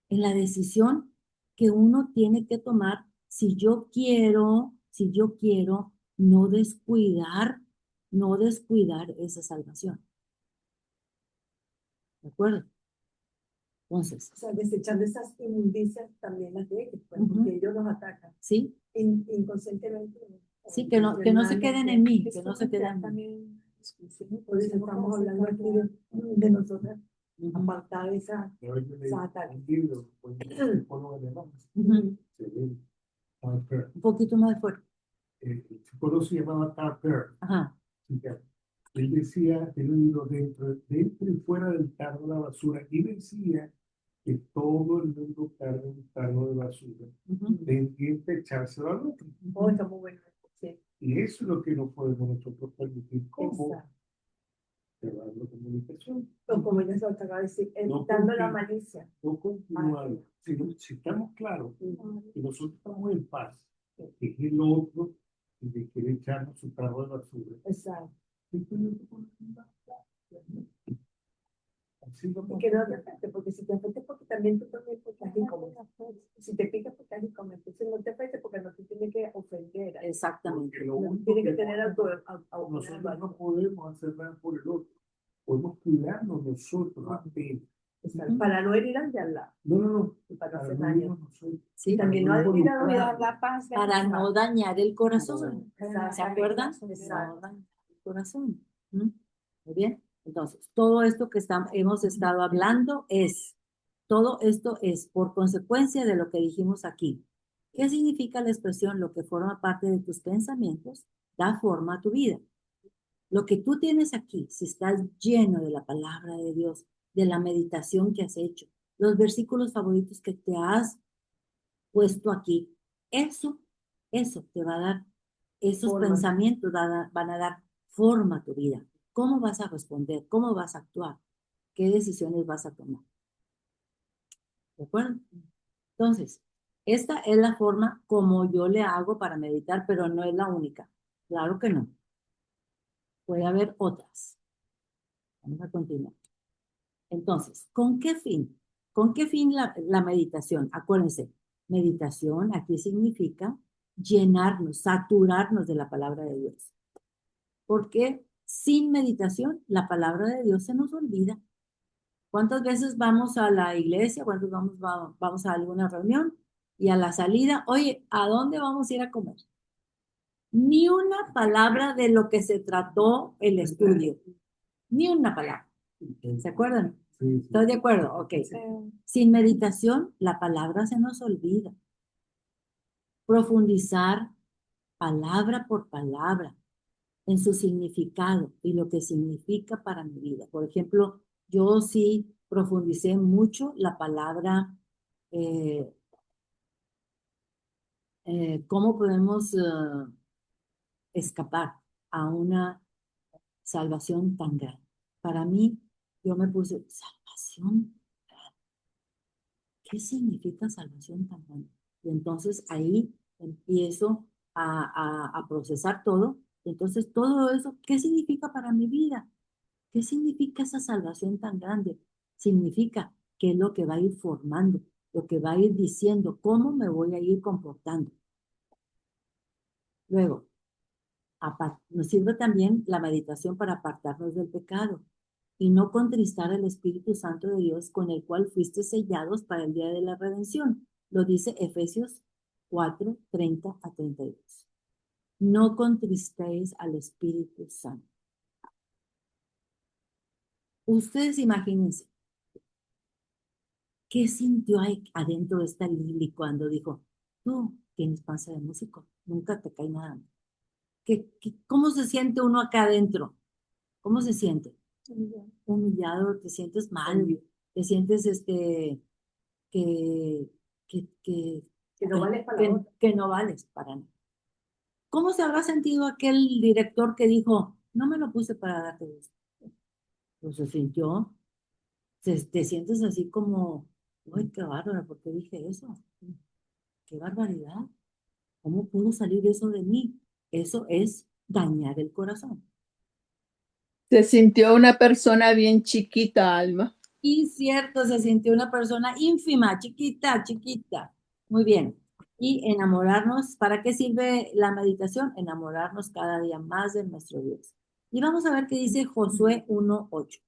En la decisión que uno tiene que tomar si yo quiero no descuidar esa salvación. ¿De acuerdo? Entonces, O sea, desechando esas inmundicias también las de ellos, pues, porque ellos los atacan. ¿sí? Inconscientemente. Sí, que no se queden en mí, que no se queden en mí. También, por eso estamos hablando aquí de nosotras, apartar esa ataque. Un poquito más de fuerte. El psicólogo se llamaba Carl Perl. Ajá. Él decía, él vino dentro y fuera del tarro de la basura, y decía que todo el mundo carga un tarro de basura, pendiente de echárselo al otro. Oh, está muy bueno. Sí. Y eso es lo que no podemos nosotros permitir como Exacto. cerrando comunicación. O como ya se lo acaba de decir, evitando la malicia. No continuar. Si estamos claros que nosotros estamos en paz, que es el otro y que quiere echarnos su tarro de basura. Exacto. Así lo Y que no te afecte, porque si te afecte, porque también tú también estás incómodo. Si te pica, porque estás incómodo. Entonces no te afecte porque no te tiene que ofender. Exactamente. Tiene que tener nosotros no podemos hacer nada por el otro. Podemos cuidarnos nosotros apenas. Para no herir al de al lado. No. Y para no Para hacer no daño. irnos nosotros. Sí, También no Para ir a cuidar la paz. para no dañar el corazón. Exacto. ¿Se acuerdan? Exacto. No dañar el corazón. Muy bien. Entonces, todo esto que hemos estado hablando todo esto es por consecuencia de lo que dijimos aquí. ¿Qué significa la expresión lo que forma parte de tus pensamientos da forma a tu vida? Lo que tú tienes aquí, si estás lleno de la palabra de Dios, de la meditación que has hecho, los versículos favoritos que te has puesto aquí, eso te va a dar, esos pensamientos van a dar forma a tu vida. ¿Cómo vas a responder? ¿Cómo vas a actuar? ¿Qué decisiones vas a tomar? ¿De acuerdo? Entonces, esta es la forma como yo le hago para meditar, pero no es la única. Claro que no. Puede haber otras. Vamos a continuar. Entonces, ¿con qué fin? ¿Con qué fin la meditación? Acuérdense, meditación aquí significa llenarnos, saturarnos de la palabra de Dios. Porque sin meditación, la palabra de Dios se nos olvida. ¿Cuántas veces vamos a la iglesia? ¿Cuántos vamos a alguna reunión? Y a la salida, oye, ¿a dónde vamos a ir a comer? Ni una palabra de lo que se trató el estudio. Ni una palabra. ¿Se acuerdan? Sí. ¿Estoy de acuerdo? Ok. Sin meditación, la palabra se nos olvida. Profundizar palabra por palabra en su significado y lo que significa para mi vida. Por ejemplo, yo sí profundicé mucho la palabra, eh, cómo podemos escapar a una salvación tan grande. Para mí, yo me puse, salvación, ¿qué significa salvación tan grande? Y entonces ahí empiezo a procesar todo. Entonces, todo eso, ¿qué significa para mi vida? ¿Qué significa esa salvación tan grande? Significa qué es lo que va a ir formando, lo que va a ir diciendo, cómo me voy a ir comportando. Luego, nos sirve también la meditación para apartarnos del pecado y no contristar al Espíritu Santo de Dios con el cual fuiste sellados para el día de la redención. Lo dice Efesios 4, 30 a 32. No contristéis al Espíritu Santo. Ustedes imagínense, ¿qué sintió ahí adentro de esta Lili cuando dijo, tú tienes panza de músico, nunca te cae nada? ¿Cómo se siente uno acá adentro? ¿Cómo se siente? Humillado, te sientes mal, te sientes que, que, Que no vales para la otra. que no vales para nada. ¿Cómo se habrá sentido aquel director que dijo, no me lo puse para darte gusto? Pues se sintió, te sientes así como, uy, qué bárbaro, ¿por qué dije eso? Qué barbaridad. ¿Cómo pudo salir eso de mí? Eso es dañar el corazón. Se sintió una persona bien chiquita, Alma. Y cierto, se sintió una persona ínfima, chiquita, chiquita. Muy bien. Y enamorarnos, ¿para qué sirve la meditación? Enamorarnos cada día más de nuestro Dios. Y vamos a ver qué dice Josué 1:8.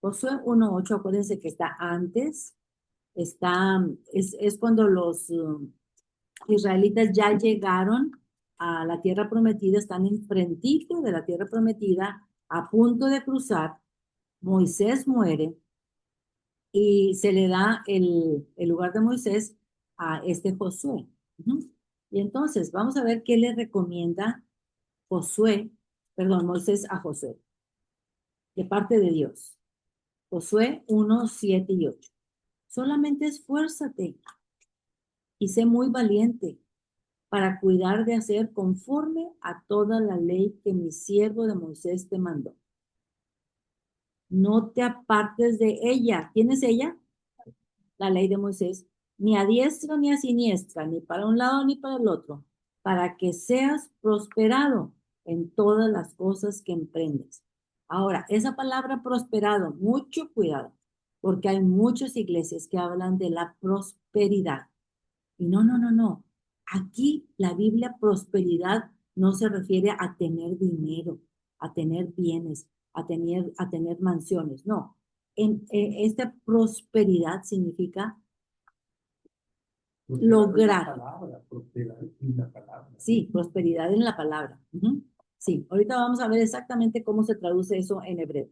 Josué 1:8, acuérdense que está antes, es cuando los israelitas ya llegaron a la tierra prometida, están enfrentito de la tierra prometida, a punto de cruzar. Moisés muere y se le da el lugar de Moisés a este Josué. Y entonces vamos a ver qué le recomienda Moisés a Josué, de parte de Dios. Josué 1, 7 y 8. Solamente esfuérzate y sé muy valiente para cuidar de hacer conforme a toda la ley que mi siervo de Moisés te mandó. No te apartes de ella. ¿Quién es ella? La ley de Moisés, ni a diestra ni a siniestra, ni para un lado ni para el otro, para que seas prosperado en todas las cosas que emprendes. Ahora, esa palabra prosperado, mucho cuidado, porque hay muchas iglesias que hablan de la prosperidad. Y no, no, no, no. Aquí la Biblia prosperidad no se refiere a tener dinero, a tener bienes, a tener mansiones. No. Esta prosperidad significa lograr. Prosperidad en la palabra. Sí, prosperidad en la palabra. Sí, ahorita vamos a ver exactamente cómo se traduce eso en hebreo.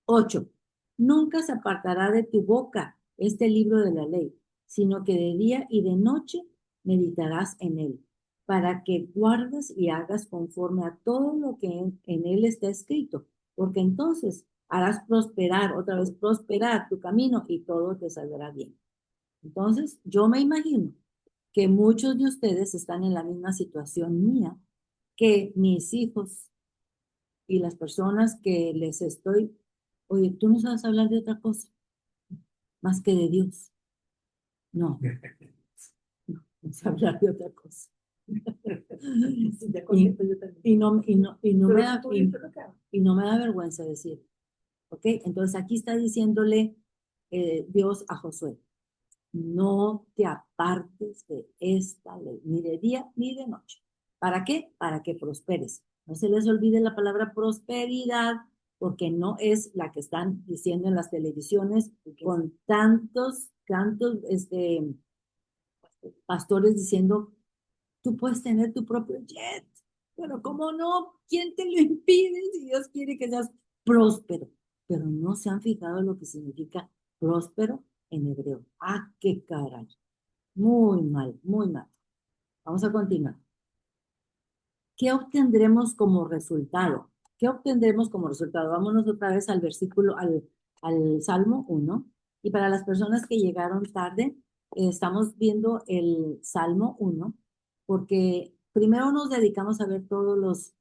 8. Nunca se apartará de tu boca este libro de la ley, sino que de día y de noche meditarás en él, para que guardes y hagas conforme a todo lo que en él está escrito, porque entonces harás prosperar, otra vez prosperar tu camino y todo te saldrá bien. Entonces, yo me imagino que muchos de ustedes están en la misma situación mía, que mis hijos y las personas que les estoy, oye, tú no sabes hablar de otra cosa más que de Dios. No, no sé hablar de otra cosa. Y no me da vergüenza decir, ¿ok? Entonces aquí está diciéndole Dios a Josué, no te apartes de esta ley, ni de día ni de noche. ¿Para qué? Para que prosperes. No se les olvide la palabra prosperidad, porque no es la que están diciendo en las televisiones con tantos pastores diciendo, tú puedes tener tu propio jet. Pero ¿cómo no? ¿Quién te lo impide si Dios quiere que seas próspero? Pero no se han fijado en lo que significa próspero en hebreo. ¡Ah, qué caray! Muy mal, muy mal. Vamos a continuar. ¿qué obtendremos como resultado? ¿Qué obtendremos como resultado? Vámonos otra vez al al Salmo 1. Y para las personas que llegaron tarde, estamos viendo el Salmo 1, porque primero nos dedicamos a ver todos los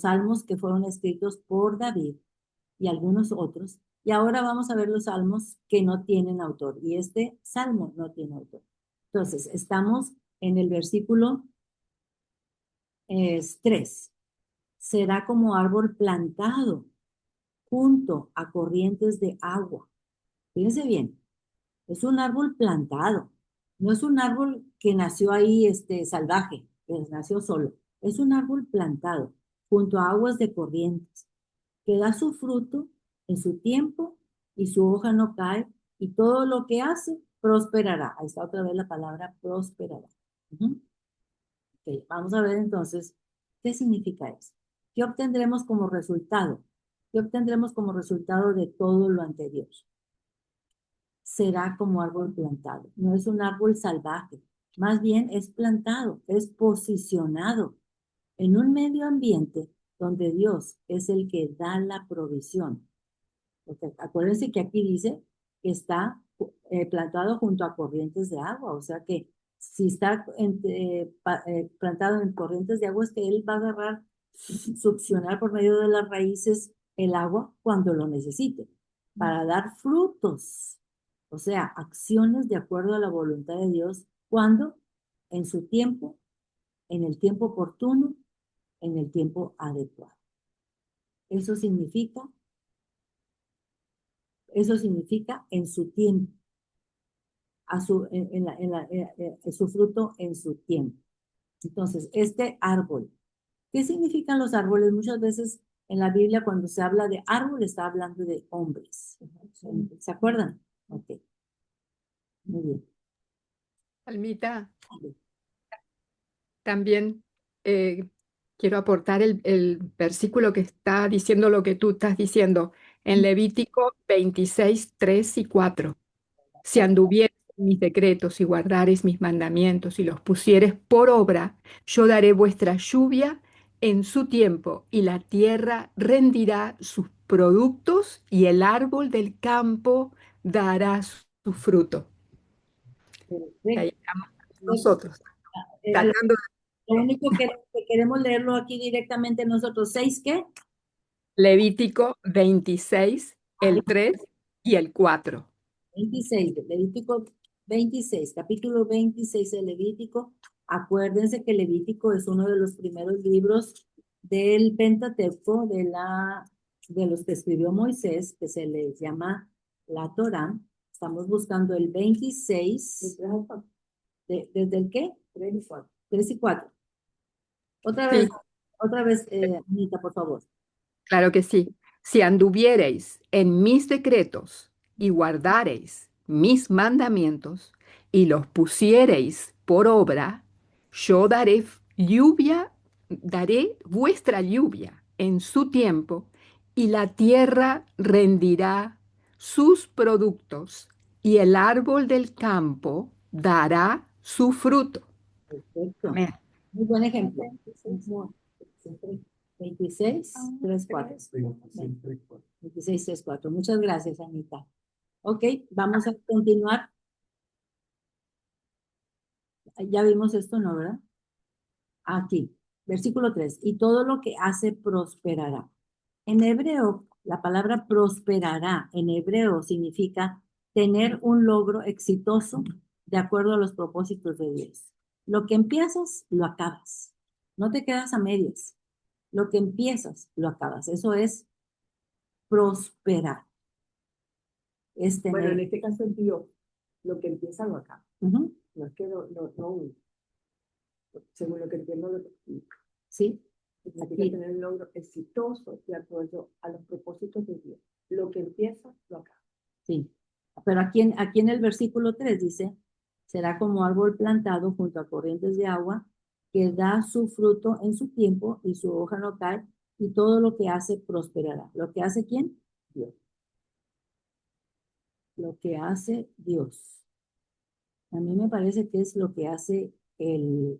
salmos que fueron escritos por David y algunos otros. Y ahora vamos a ver los salmos que no tienen autor. Y este salmo no tiene autor. Entonces, estamos en el versículo 3. Será como árbol plantado junto a corrientes de agua. Fíjense bien, es un árbol plantado. No es un árbol que nació ahí salvaje, que nació solo. Es un árbol plantado junto a aguas de corrientes, que da su fruto en su tiempo y su hoja no cae, y todo lo que hace prosperará. Ahí está otra vez la palabra prosperará. Ujú. Ok, vamos a ver entonces qué significa eso. ¿Qué obtendremos como resultado? ¿Qué obtendremos como resultado de todo lo anterior? Será como árbol plantado. No es un árbol salvaje, más bien es plantado, es posicionado en un medio ambiente donde Dios es el que da la provisión. Porque acuérdense que aquí dice que está plantado junto a corrientes de agua, o sea que si está plantado en corrientes de agua es que él va a agarrar, succionar por medio de las raíces el agua cuando lo necesite, para dar frutos, o sea, acciones de acuerdo a la voluntad de Dios, cuando en su tiempo, en el tiempo oportuno, en el tiempo adecuado. Eso significa Eso significa en su tiempo, su fruto en su tiempo. Entonces, este árbol, ¿qué significan los árboles? Muchas veces en la Biblia cuando se habla de árbol está hablando de hombres. ¿Se acuerdan? Ok, muy bien. Almita, también quiero aportar el versículo que está diciendo lo que tú estás diciendo en Levítico 26, 3 y 4. Si anduvieres en mis decretos y guardares mis mandamientos y los pusieres por obra, yo daré vuestra lluvia en su tiempo y la tierra rendirá sus productos y el árbol del campo dará su fruto. Y ahí Perfecto. estamos nosotros, Lo tratando lo único que queremos leerlo aquí directamente nosotros, ¿6 qué? Levítico 26, el 3 y el 4. 26, Levítico 26, capítulo 26 de Levítico. Acuérdense que Levítico es uno de los primeros libros del Pentateuco, de los que escribió Moisés, que se les llama la Torá. Estamos buscando el 26, ¿desde el qué? 3 y 4. 3 y 4. Sí, Otra vez, Anita, por favor. claro que sí. Si anduviereis en mis decretos y guardareis mis mandamientos y los pusiereis por obra, yo daré vuestra lluvia en su tiempo y la tierra rendirá sus productos y el árbol del campo dará su fruto. Perfecto. Amén. Muy buen ejemplo. 26, 3, 4. 26, 3, 4. Muchas gracias, Anita. Ok, vamos a continuar. Ya vimos esto, ¿no, verdad? Aquí, versículo 3. Y todo lo que hace prosperará. En hebreo, la palabra prosperará en hebreo significa tener un logro exitoso de acuerdo a los propósitos de Dios. Lo que empiezas, lo acabas. No te quedas a medias. Lo que empiezas, lo acabas. Eso es prosperar. Es Bueno, en tener. este caso es Dios, lo que empieza lo acaba. Ujú, No es que según lo que entiendo, sí, significa aquí, tener un logro exitoso de acuerdo a los propósitos de Dios. Lo que empieza lo acaba. sí. Pero aquí en el versículo 3 dice, será como árbol plantado junto a corrientes de agua, que da su fruto en su tiempo y su hoja no cae, y todo lo que hace prosperará. ¿Lo que hace quién? Dios. Lo que hace Dios. A mí me parece que es lo que hace el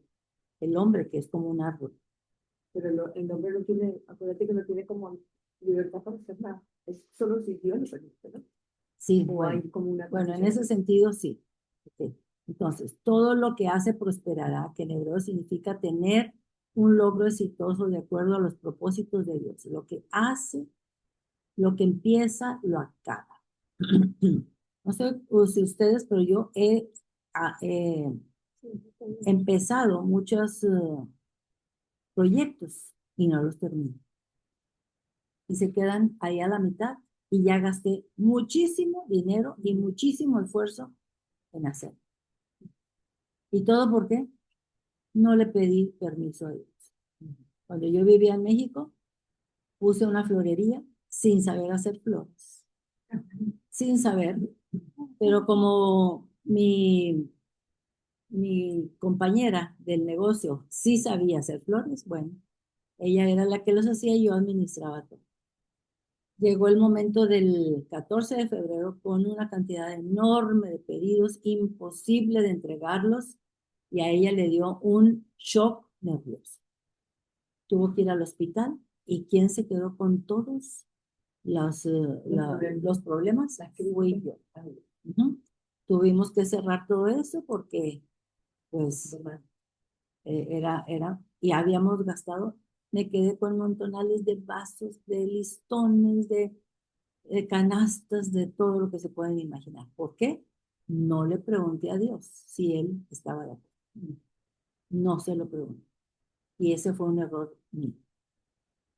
hombre, que es como un árbol. Pero el hombre no tiene, acuérdate que no tiene como libertad para hacer nada. Es solo si Dios lo permite, ¿no? Sí, O bueno. hay como una Bueno, en condición. ese sentido sí. Ok. Entonces, todo lo que hace prosperará, que en hebreo significa tener un logro exitoso de acuerdo a los propósitos de Dios. Lo que hace, lo que empieza, lo acaba. No sé si ustedes, pero yo he empezado muchos proyectos y no los termino. Y se quedan ahí a la mitad y ya gasté muchísimo dinero y muchísimo esfuerzo en hacerlo. ¿Y todo por qué? No le pedí permiso a Dios. Cuando yo vivía en México, puse una florería sin saber hacer flores, sin saber, pero como mi compañera del negocio sí sabía hacer flores, bueno, ella era la que los hacía y yo administraba todo. Llegó el momento del 14 de febrero con una cantidad enorme de pedidos, imposible de entregarlos, y a ella le dio un shock nervioso. Tuvo que ir al hospital y ¿quién se quedó con todos los problemas? Fui yo. Ujú. Tuvimos que cerrar todo eso porque, pues, y habíamos gastado, me quedé con montonales de vasos, de listones, de canastas, de todo lo que se pueden imaginar. ¿Por qué? No le pregunté a Dios si Él estaba de acuerdo. No se lo pregunté. Y ese fue un error mío.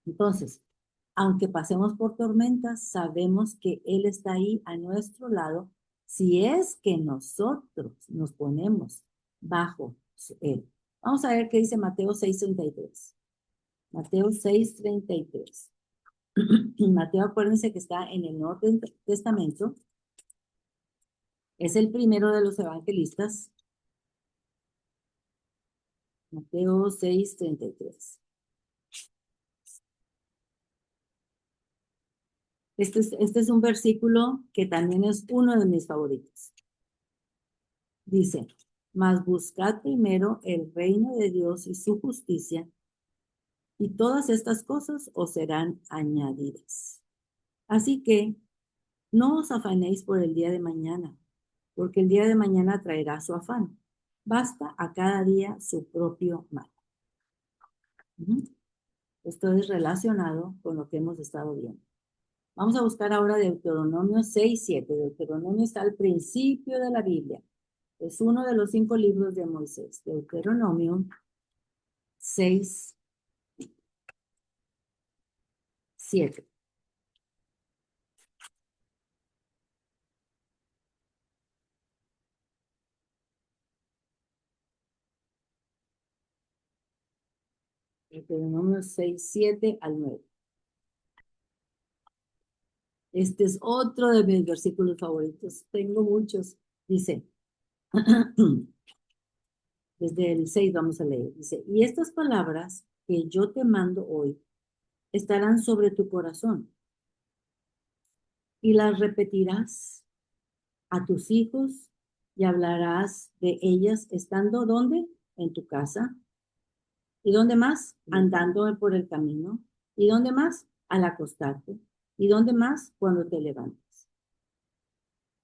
Entonces, aunque pasemos por tormentas, sabemos que Él está ahí a nuestro lado si es que nosotros nos ponemos bajo Él. Vamos a ver qué dice Mateo 6:33. Mateo 6:33. Mateo, acuérdense que está en el Nuevo Testamento. Es el primero de los evangelistas. Mateo 6:33. Este es un versículo que también es uno de mis favoritos. Dice, mas buscad primero el reino de Dios y su justicia, y todas estas cosas os serán añadidas. Así que no os afanéis por el día de mañana, porque el día de mañana traerá su afán. Basta a cada día su propio mal. Esto es relacionado con lo que hemos estado viendo. Vamos a buscar ahora Deuteronomio 6:7. Deuteronomio está al principio de la Biblia. Es uno de los 5 libros de Moisés. Deuteronomio 6:7. Deuteronomio 6:7 al 9. Este es otro de mis versículos favoritos. Tengo muchos. Dice, desde el 6 vamos a leer. Dice, y estas palabras que yo te mando hoy estarán sobre tu corazón y las repetirás a tus hijos y hablarás de ellas estando ¿dónde? En tu casa. ¿Y dónde más? Andando por el camino. ¿Y dónde más? Al acostarte. ¿Y dónde más? Cuando te levantes.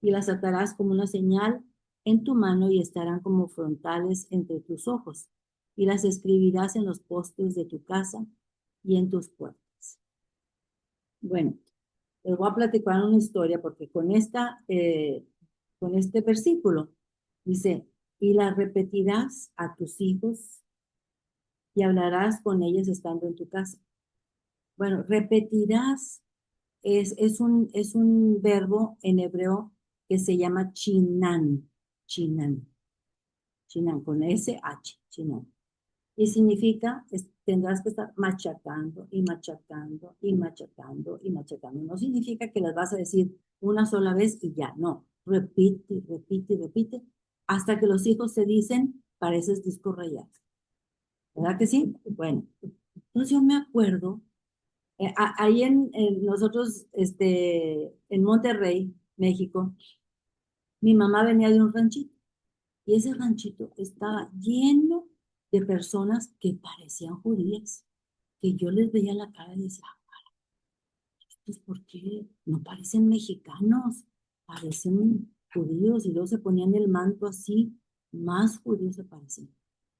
Y las atarás como una señal en tu mano y estarán como frontales entre tus ojos. Y las escribirás en los postes de tu casa y en tus puertas. Bueno, les voy a platicar una historia porque con este versículo dice, y las repetirás a tus hijos y hablarás con ellos estando en tu casa. Bueno, repetirás es un verbo en hebreo que se llama chinan, chinan, chinan, con SH, chinan. Y significa, tendrás que estar machacando y machacando y machacando y machacando. No significa que las vas a decir una sola vez y ya, no. Repite, repite, repite, hasta que los hijos se dicen, pareces disco rayado. ¿Verdad que sí? Bueno, entonces yo me acuerdo, ahí nosotros, en Monterrey, México, mi mamá venía de un ranchito y ese ranchito estaba lleno de personas que parecían judías. que yo les veía la cara y decía, pues, ¿por qué? No parecen mexicanos, parecen judíos, y luego se ponían el manto así, más judíos se parecían.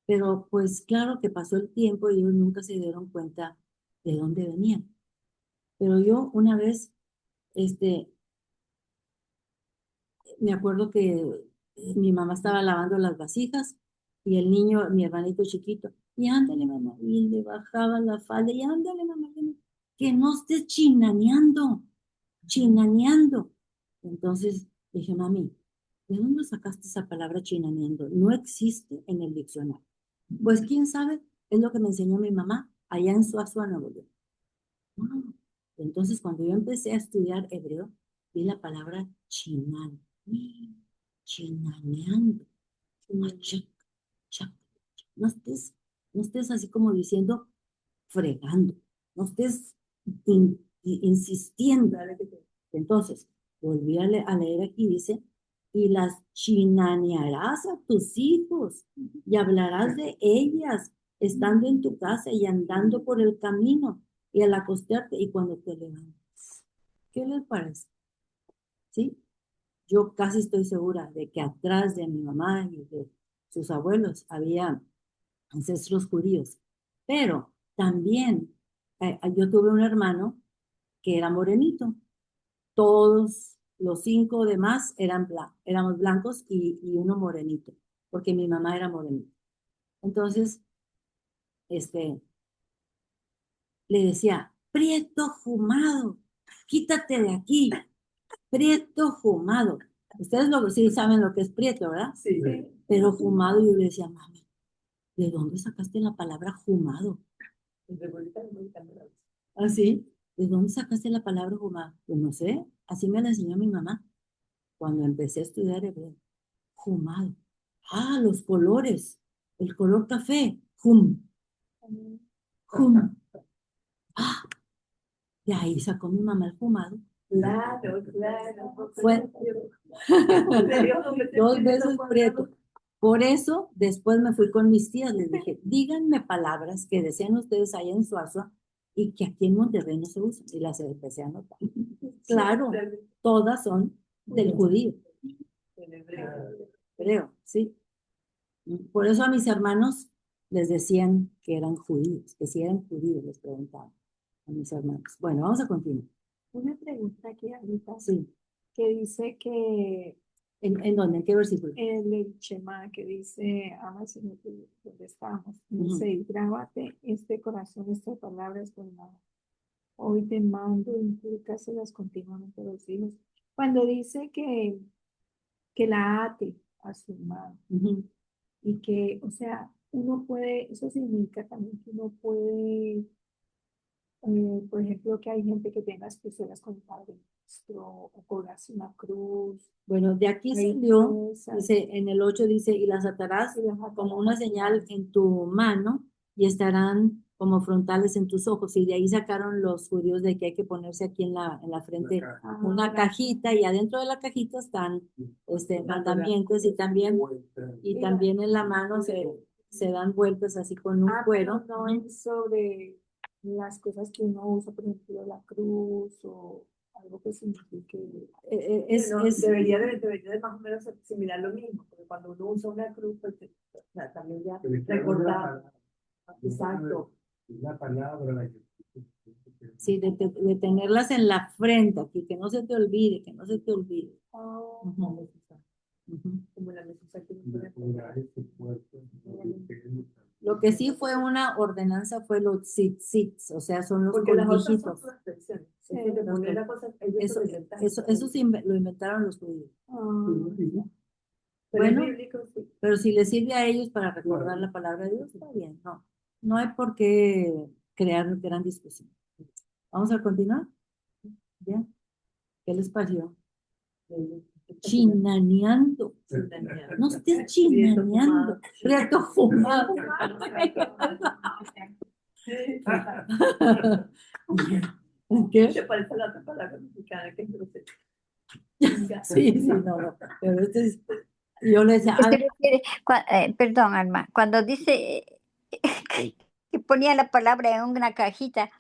Pero pues claro que pasó el tiempo y ellos nunca se dieron cuenta de dónde venían. Pero yo una vez, me acuerdo que mi mamá estaba lavando las vasijas y el niño, mi hermanito chiquito, y ándale mamá, y le bajaba la falda, y ándale mamá, que no estés chinaneando. Entonces dije, mami, ¿de dónde sacaste esa palabra chinaneando? No existe en el diccionario. Pues quién sabe, es lo que me enseñó mi mamá allá en Suazua, Nuevo León. Wow. Entonces cuando yo empecé a estudiar hebreo, vi la palabra chinan, chinaneando. Chac, chac. No estés, no estés así como diciendo fregando, no estés insistiendo. Entonces, volví a leer aquí, dice, y las chinanearás a tus hijos y hablarás de ellas, estando en tu casa y andando por el camino y al acostarte y cuando te levantes. ¿Qué les parece? ¿Sí? Yo casi estoy segura de que atrás de mi mamá y de sus abuelos había ancestros judíos, pero también yo tuve un hermano que era morenito. Todos los 5 demás éramos blancos y uno morenito, porque mi mamá era morenita. Entonces, le decía, prieto fumado, quítate de aquí, prieto fumado. Ustedes sí saben lo que es prieto, ¿verdad? Sí. Pero fumado, yo le decía, mami, ¿de dónde sacaste la palabra fumado? ¿Así? ¿De dónde sacaste la palabra fumado? Pues no sé, así me la enseñó mi mamá cuando empecé a estudiar hebreo. Fumado. Ah, los colores. El color café. Hum. Hum. Ah, de ahí sacó mi mamá el fumado. Claro. Fue 2 veces prieto. Por eso, después me fui con mis tías, les dije, díganme palabras que desean ustedes allá en Suazua y que aquí en Monterrey no se usan. Y las empecé a anotar. Claro, todas son del judío. Creo, sí. Por eso a mis hermanos les decían que eran judíos, que si eran judíos, les preguntaban a mis hermanos. Bueno, vamos a continuar. Una pregunta aquí ahorita Sí. que dice que ¿En dónde? ¿En qué versículo? el Shema que dice, ama al Señor, donde estamos, Ujú. dice, y grábate este corazón, estas palabras con la hoy te mando, inculcáselas continuamente a los hijos. Cuando dice que la ate a su mano Ujú. y que, o sea, uno puede, eso significa también que uno puede, por ejemplo, que hay gente que tenga especiales con el Padre Nuestro o colgarse una cruz. Bueno, de aquí Hay salió, cosas. dice, en el 8 dice, y las atarás como una señal en tu mano y estarán como frontales en tus ojos. Y de ahí sacaron los judíos de que hay que ponerse aquí en la frente una cajita y adentro de la cajita están mandamientos y también en la mano se dan vueltas así con un cuero. No es sobre las cosas que uno usa, por ejemplo, la cruz o algo que signifique. Debería de más o menos similar lo mismo, porque cuando uno usa una cruz, pues o sea, también ya recordar. Exacto. La palabra, la que... Sí, de tenerlas en la frente aquí, que no se te olvide, que no se te olvide. Ujú. Ujú. Como la necesidad que uno puede Lo que sí fue una ordenanza fue los tzitzits, o sea, son los porque las otras son colguijitos. transgresiones. Es de poner la cosa, ellos Eso, lo inventaron. eso sí lo inventaron los judíos. Pero es Bueno, bíblico, sí. pero si les sirve a ellos para recordar la palabra de Dios, está bien. No, no hay por qué crear gran discusión. ¿Vamos a continuar? ¿Bien? ¿Qué les pareció? Chinaneando. No estés chinaneando. Prieto fumado. ¿Qué? Se parece a la otra palabra mexicana que es grosera. Sí, no. Pero yo le decía, Se refiere, perdón, Alma, cuando dice que ponía la palabra en una cajita.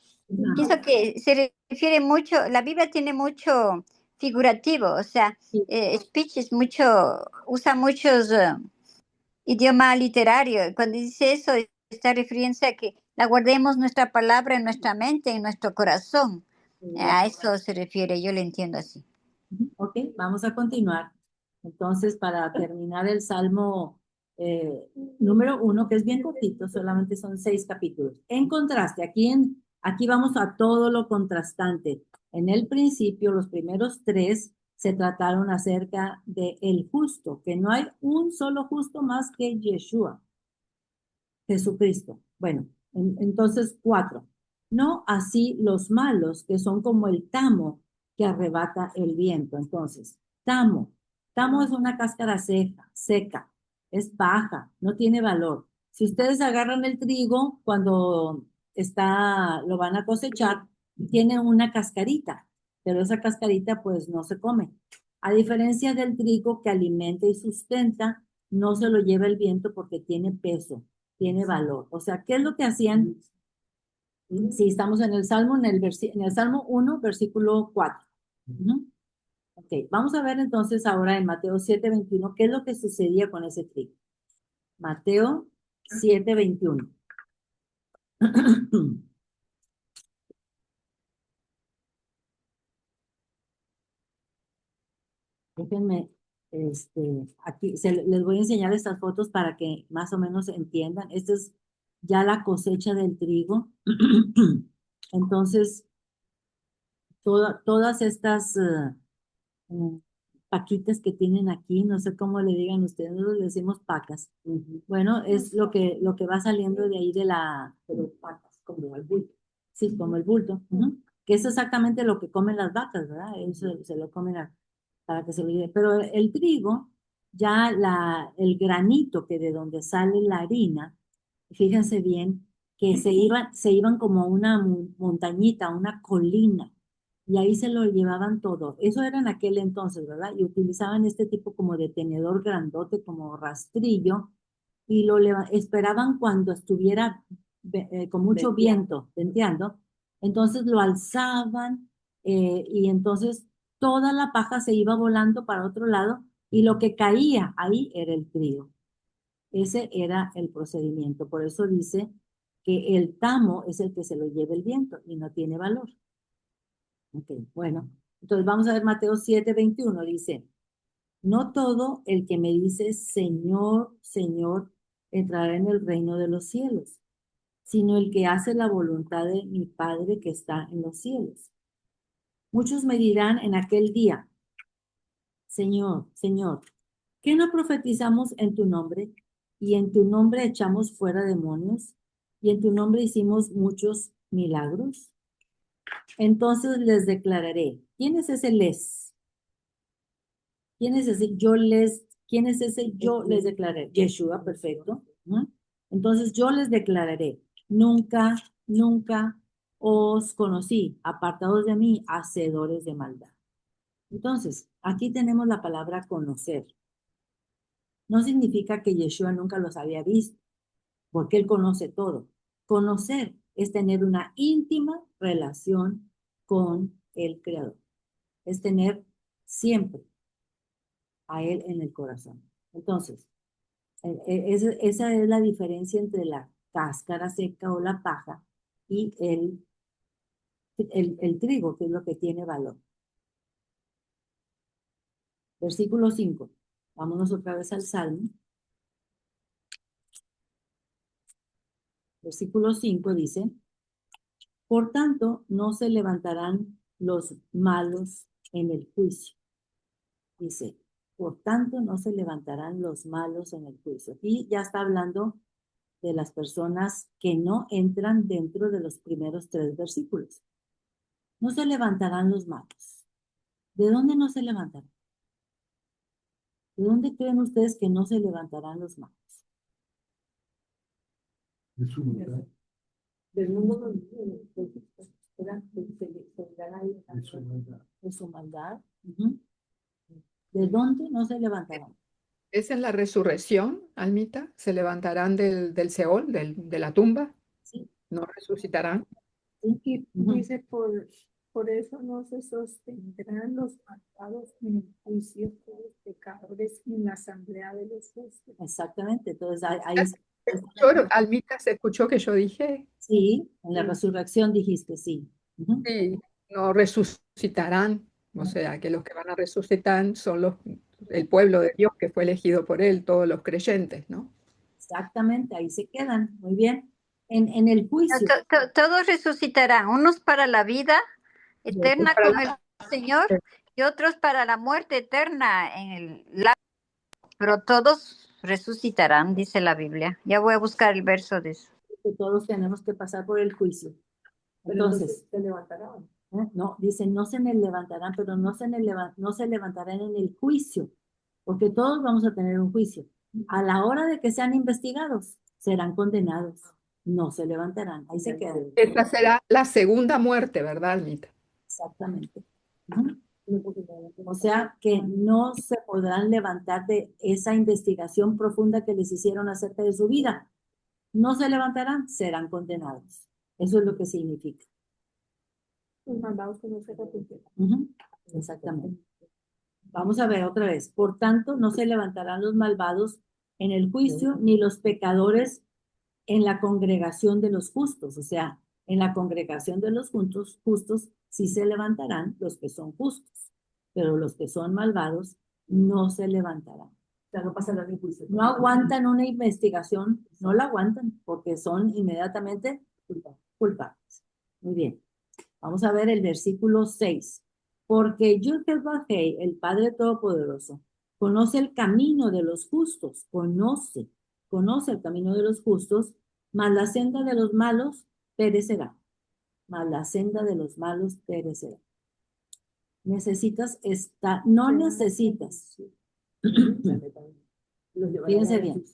Pienso que se refiere mucho, la Biblia tiene mucho figurativo, o sea, Sí. speech es mucho, usa muchos idioma literario. Cuando dice eso, está refiriéndose a que la guardemos nuestra palabra en nuestra mente, en nuestro corazón. A eso se refiere, yo lo entiendo así. Ok, vamos a continuar. Entonces, para terminar el Salmo número 1, que es bien cortito, solamente son 6 capítulos. En contraste, aquí vamos a todo lo contrastante. En el principio, los primeros 3 se trataron acerca de el justo, que no hay un solo justo más que Yeshua, Jesucristo. Bueno, entonces 4. No así los malos, que son como el tamo que arrebata el viento. Entonces, tamo es una cáscara seca, es baja, no tiene valor. Si ustedes agarran el trigo cuando lo van a cosechar, tiene una cascarita, pero esa cascarita pues no se come. A diferencia del trigo que alimenta y sustenta, no se lo lleva el viento porque tiene peso, tiene valor. O sea, ¿qué es lo que hacían? Si estamos en el Salmo, en el Salmo 1, versículo 4. Ok, vamos a ver entonces ahora en Mateo 7:21, ¿qué es lo que sucedía con ese trigo? Mateo 7:21. Déjenme, aquí les voy a enseñar estas fotos para que más o menos entiendan. Esta es ya la cosecha del trigo. Entonces, todas estas paquitas que tienen aquí, no sé cómo le digan ustedes, nosotros le decimos pacas. Bueno, es lo que va saliendo de ahí pero pacas, como el bulto. Sí, como el bulto. Que es exactamente lo que comen las vacas, ¿verdad? Eso se lo comen para que se lo lleve. Pero el trigo, ya el granito que de donde sale la harina, fíjense bien, que se iban como a una montañita, una colina, y ahí se lo llevaban todo. Eso era en aquel entonces, ¿verdad? Y utilizaban este tipo como de tenedor grandote, como rastrillo, y esperaban cuando estuviera con mucho viento, venteando, entonces lo alzaban y entonces toda la paja se iba volando para otro lado y lo que caía ahí era el trigo. Ese era el procedimiento. Por eso dice que el tamo es el que se lo lleva el viento y no tiene valor. Ok, bueno. Entonces vamos a ver Mateo 7:21. Dice, no todo el que me dice Señor, Señor, entrará en el reino de los cielos, sino el que hace la voluntad de mi Padre que está en los cielos. Muchos me dirán en aquel día, Señor, Señor, ¿qué no profetizamos en tu nombre? Y en tu nombre echamos fuera demonios, y en tu nombre hicimos muchos milagros. Entonces les declararé, ¿quién es ese les? ¿Quién es ese quién es ese yo les declararé? Yeshua, perfecto. Entonces yo les declararé, nunca, nunca os conocí, apartados de mí, hacedores de maldad. Entonces, aquí tenemos la palabra conocer. No significa que Yeshua nunca los había visto, porque él conoce todo. Conocer es tener una íntima relación con el Creador. Es tener siempre a él en el corazón. Entonces, esa es la diferencia entre la cáscara seca o la paja y el trigo, que es lo que tiene valor. Versículo 5. Vámonos otra vez al Salmo. Versículo 5 dice, por tanto, no se levantarán los malos en el juicio. Dice, por tanto, no se levantarán los malos en el juicio. Y ya está hablando de las personas que no entran dentro de los primeros 3 versículos. No se levantarán los malos. ¿De dónde no se levantarán? ¿De dónde creen ustedes que no se levantarán los malos? De su maldad. Del mundo De su maldad. ¿De dónde no se levantarán? ¿Esa es la resurrección, Almita? ¿Se levantarán del Seol, de la tumba? Sí, no resucitarán. Y Ujú. dice, por eso no se sostendrán los malvados en el juicio de los pecadores en la asamblea de los justos. Exactamente. Entonces, ahí Almita, ¿se escuchó que yo dije? sí, en la resurrección dijiste sí. Ujú. Sí, no resucitarán. O sea, que los que van a resucitar son el pueblo de Dios que fue elegido por él, todos los creyentes, ¿no? Exactamente, ahí se quedan. Muy bien. En el juicio. Todos resucitarán, unos para la vida eterna Para con el Señor y otros para la muerte eterna en el lago. Pero todos resucitarán, dice la Biblia. Ya voy a buscar el verso de eso. Que todos tenemos que pasar por el juicio. Entonces, se levantarán. no, dice, no se me levantarán, pero no se levantarán en el juicio, porque todos vamos a tener un juicio. A la hora de que sean investigados, serán condenados. No se levantarán, ahí se quedan. Esa será la segunda muerte, ¿verdad, Almita? Exactamente. Ujú. O sea que no se podrán levantar de esa investigación profunda que les hicieron acerca de su vida. No se levantarán, serán condenados. Eso es lo que significa. Los malvados que no se arrepentirán. Ujú. Exactamente. Vamos a ver otra vez. Por tanto, no se levantarán los malvados en el juicio, ni los pecadores en la congregación de los justos. O sea, en la congregación de los justos sí se levantarán los que son justos, pero los que son malvados no se levantarán. O sea, no pasarán el juicio. No aguantan una investigación, no la aguantan porque son inmediatamente culpables. Muy bien. Vamos a ver el versículo 6. Porque yo, Jehová, el Padre Todopoderoso, conoce el camino de los justos, conoce el camino de los justos, mas la senda de los malos perecerá. Mas la senda de los malos perecerá. Necesitas estar, no necesitas. Fíjense bien.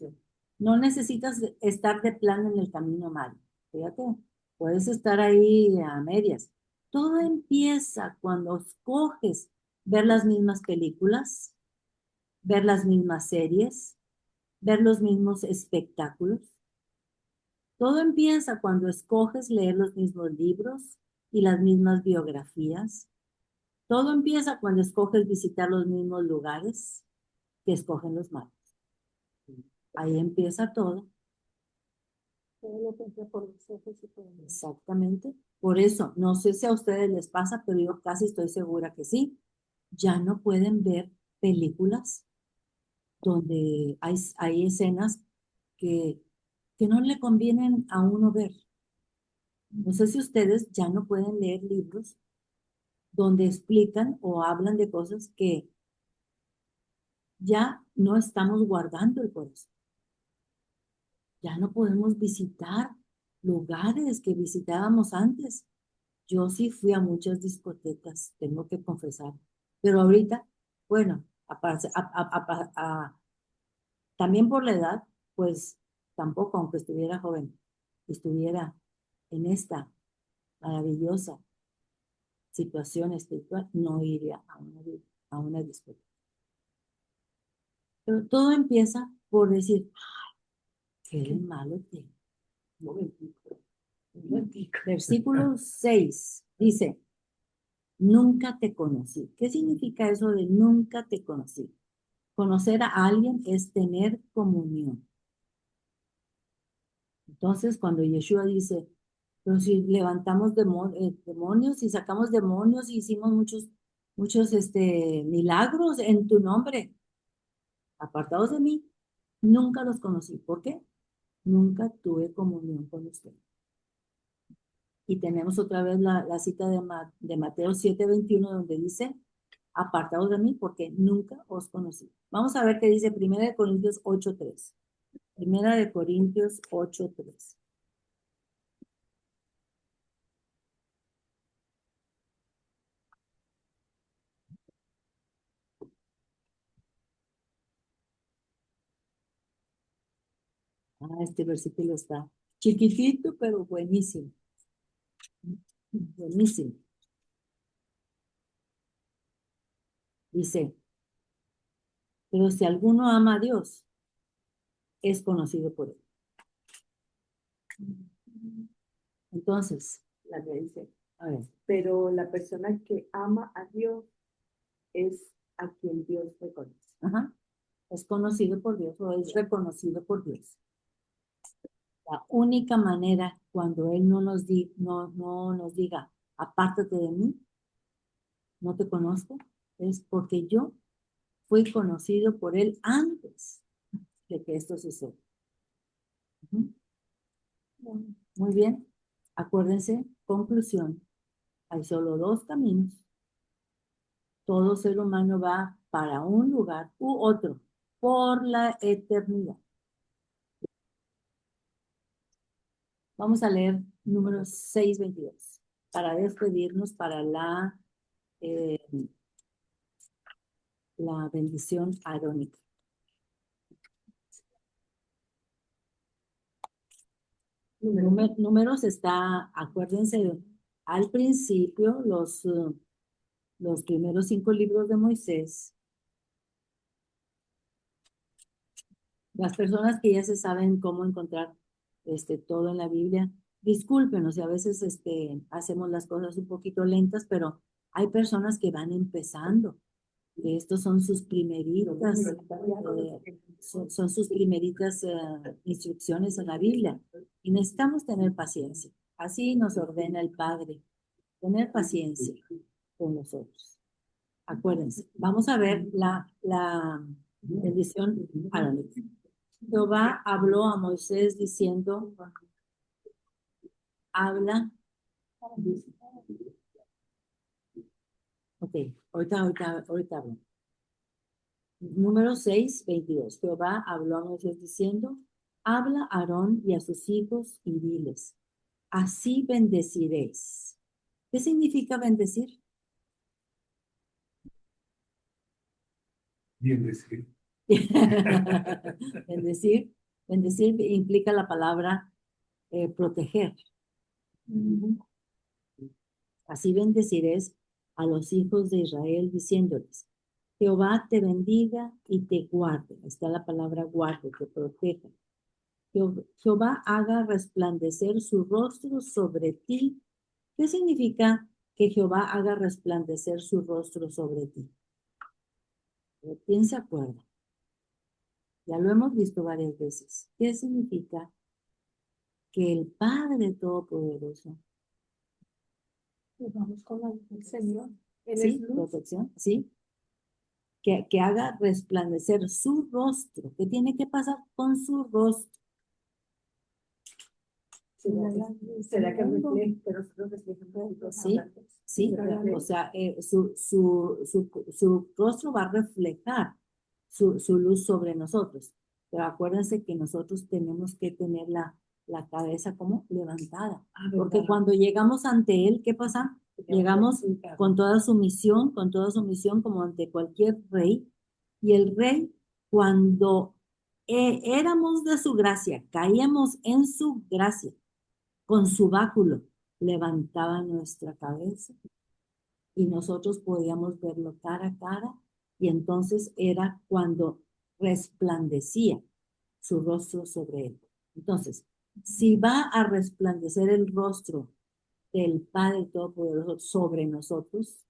No necesitas estar de plano en el camino malo. Fíjate, puedes estar ahí a medias. Todo empieza cuando escoges ver las mismas películas, ver las mismas series, ver los mismos espectáculos. Todo empieza cuando escoges leer los mismos libros y las mismas biografías. Todo empieza cuando escoges visitar los mismos lugares que escogen los malos. Ahí empieza todo. Todo lo que entra por los ojos y por el oído. Exactamente. Por eso, no sé si a ustedes les pasa, pero yo casi estoy segura que sí. Ya no pueden ver películas donde hay escenas que no le convienen a uno ver. No sé si ustedes ya no pueden leer libros donde explican o hablan de cosas que ya no estamos guardando el corazón. Ya no podemos visitar lugares que visitábamos antes. Yo sí fui a muchas discotecas, tengo que confesar, pero ahorita, bueno, también por la edad, pues tampoco, aunque estuviera joven, estuviera en esta maravillosa situación espiritual, no iría a una discoteca. Pero todo empieza por decir, qué de malo tengo. Versículo 6 dice, nunca te conocí. ¿Qué significa eso de nunca te conocí? Conocer a alguien es tener comunión. Entonces, cuando Yeshua dice, pero si levantamos demonios y sacamos demonios y hicimos muchos milagros en tu nombre, apartados de mí, nunca los conocí. ¿Por qué? Nunca tuve comunión con usted. Y tenemos otra vez la cita de Mateo 7:21, donde dice, apartados de mí porque nunca os conocí. Vamos a ver qué dice 1 Corintios 8:3. 1 Corintios 8:3. Este versículo está chiquitito, pero buenísimo. Buenísimo. Dice, pero si alguno ama a Dios, es conocido por él. Entonces, La que dice, a ver, pero la persona que ama a Dios es a quien Dios reconoce. ajá, es conocido por Dios o es reconocido por Dios. La única manera cuando Él no nos diga, apártate de mí, no te conozco, es porque yo fui conocido por Él antes de que esto suceda. Ujú. Muy bien. Acuérdense, conclusión, hay solo dos caminos. Todo ser humano va para un lugar u otro por la eternidad. Vamos a leer número 622 para despedirnos para eh, la bendición arónica. Números está, acuérdense, al principio los primeros 5 libros de Moisés. Las personas que ya se saben cómo encontrar todo en la Biblia, discúlpenos si a veces hacemos las cosas un poquito lentas, pero hay personas que van empezando. Estos son sus primeritas, son sus primeritas instrucciones en la Biblia. Y necesitamos tener paciencia. Así nos ordena el Padre, tener paciencia con nosotros. Acuérdense, vamos a ver la bendición arónica. Jehová habló a Moisés diciendo, habla. Ok, ahorita hablo. Número 6:22. Jehová habló a Moisés diciendo, habla a Aarón y a sus hijos y diles, así bendeciréis. ¿Qué significa bendecir? Bien decir. Bendecir implica la palabra proteger. Así bendeciréis a los hijos de Israel diciéndoles, Jehová te bendiga y te guarde. Está la palabra guarde, te proteja. Jehová haga resplandecer su rostro sobre ti. ¿Qué significa que Jehová haga resplandecer su rostro sobre ti? ¿Quién se acuerda? Ya lo hemos visto varias veces. ¿Qué significa? Que el Padre Todopoderoso, Pues vamos con el Señor. Él ¿sí? es luz. Protección, ¿sí? Que haga resplandecer su rostro. ¿Qué tiene que pasar con su rostro? ¿Será que refleja, pero nosotros reflejamos Sí, sí, o sea, su rostro va a reflejar su luz sobre nosotros. Pero acuérdense que nosotros tenemos que tener la cabeza como levantada. Porque cuando llegamos ante Él, ¿qué pasa? Llegamos con toda sumisión como ante cualquier rey. Y el rey, cuando éramos de su gracia, caíamos en su gracia, con su báculo, levantaba nuestra cabeza y nosotros podíamos verlo cara a cara y entonces era cuando resplandecía su rostro sobre él. Entonces, si va a resplandecer el rostro del Padre Todopoderoso sobre nosotros,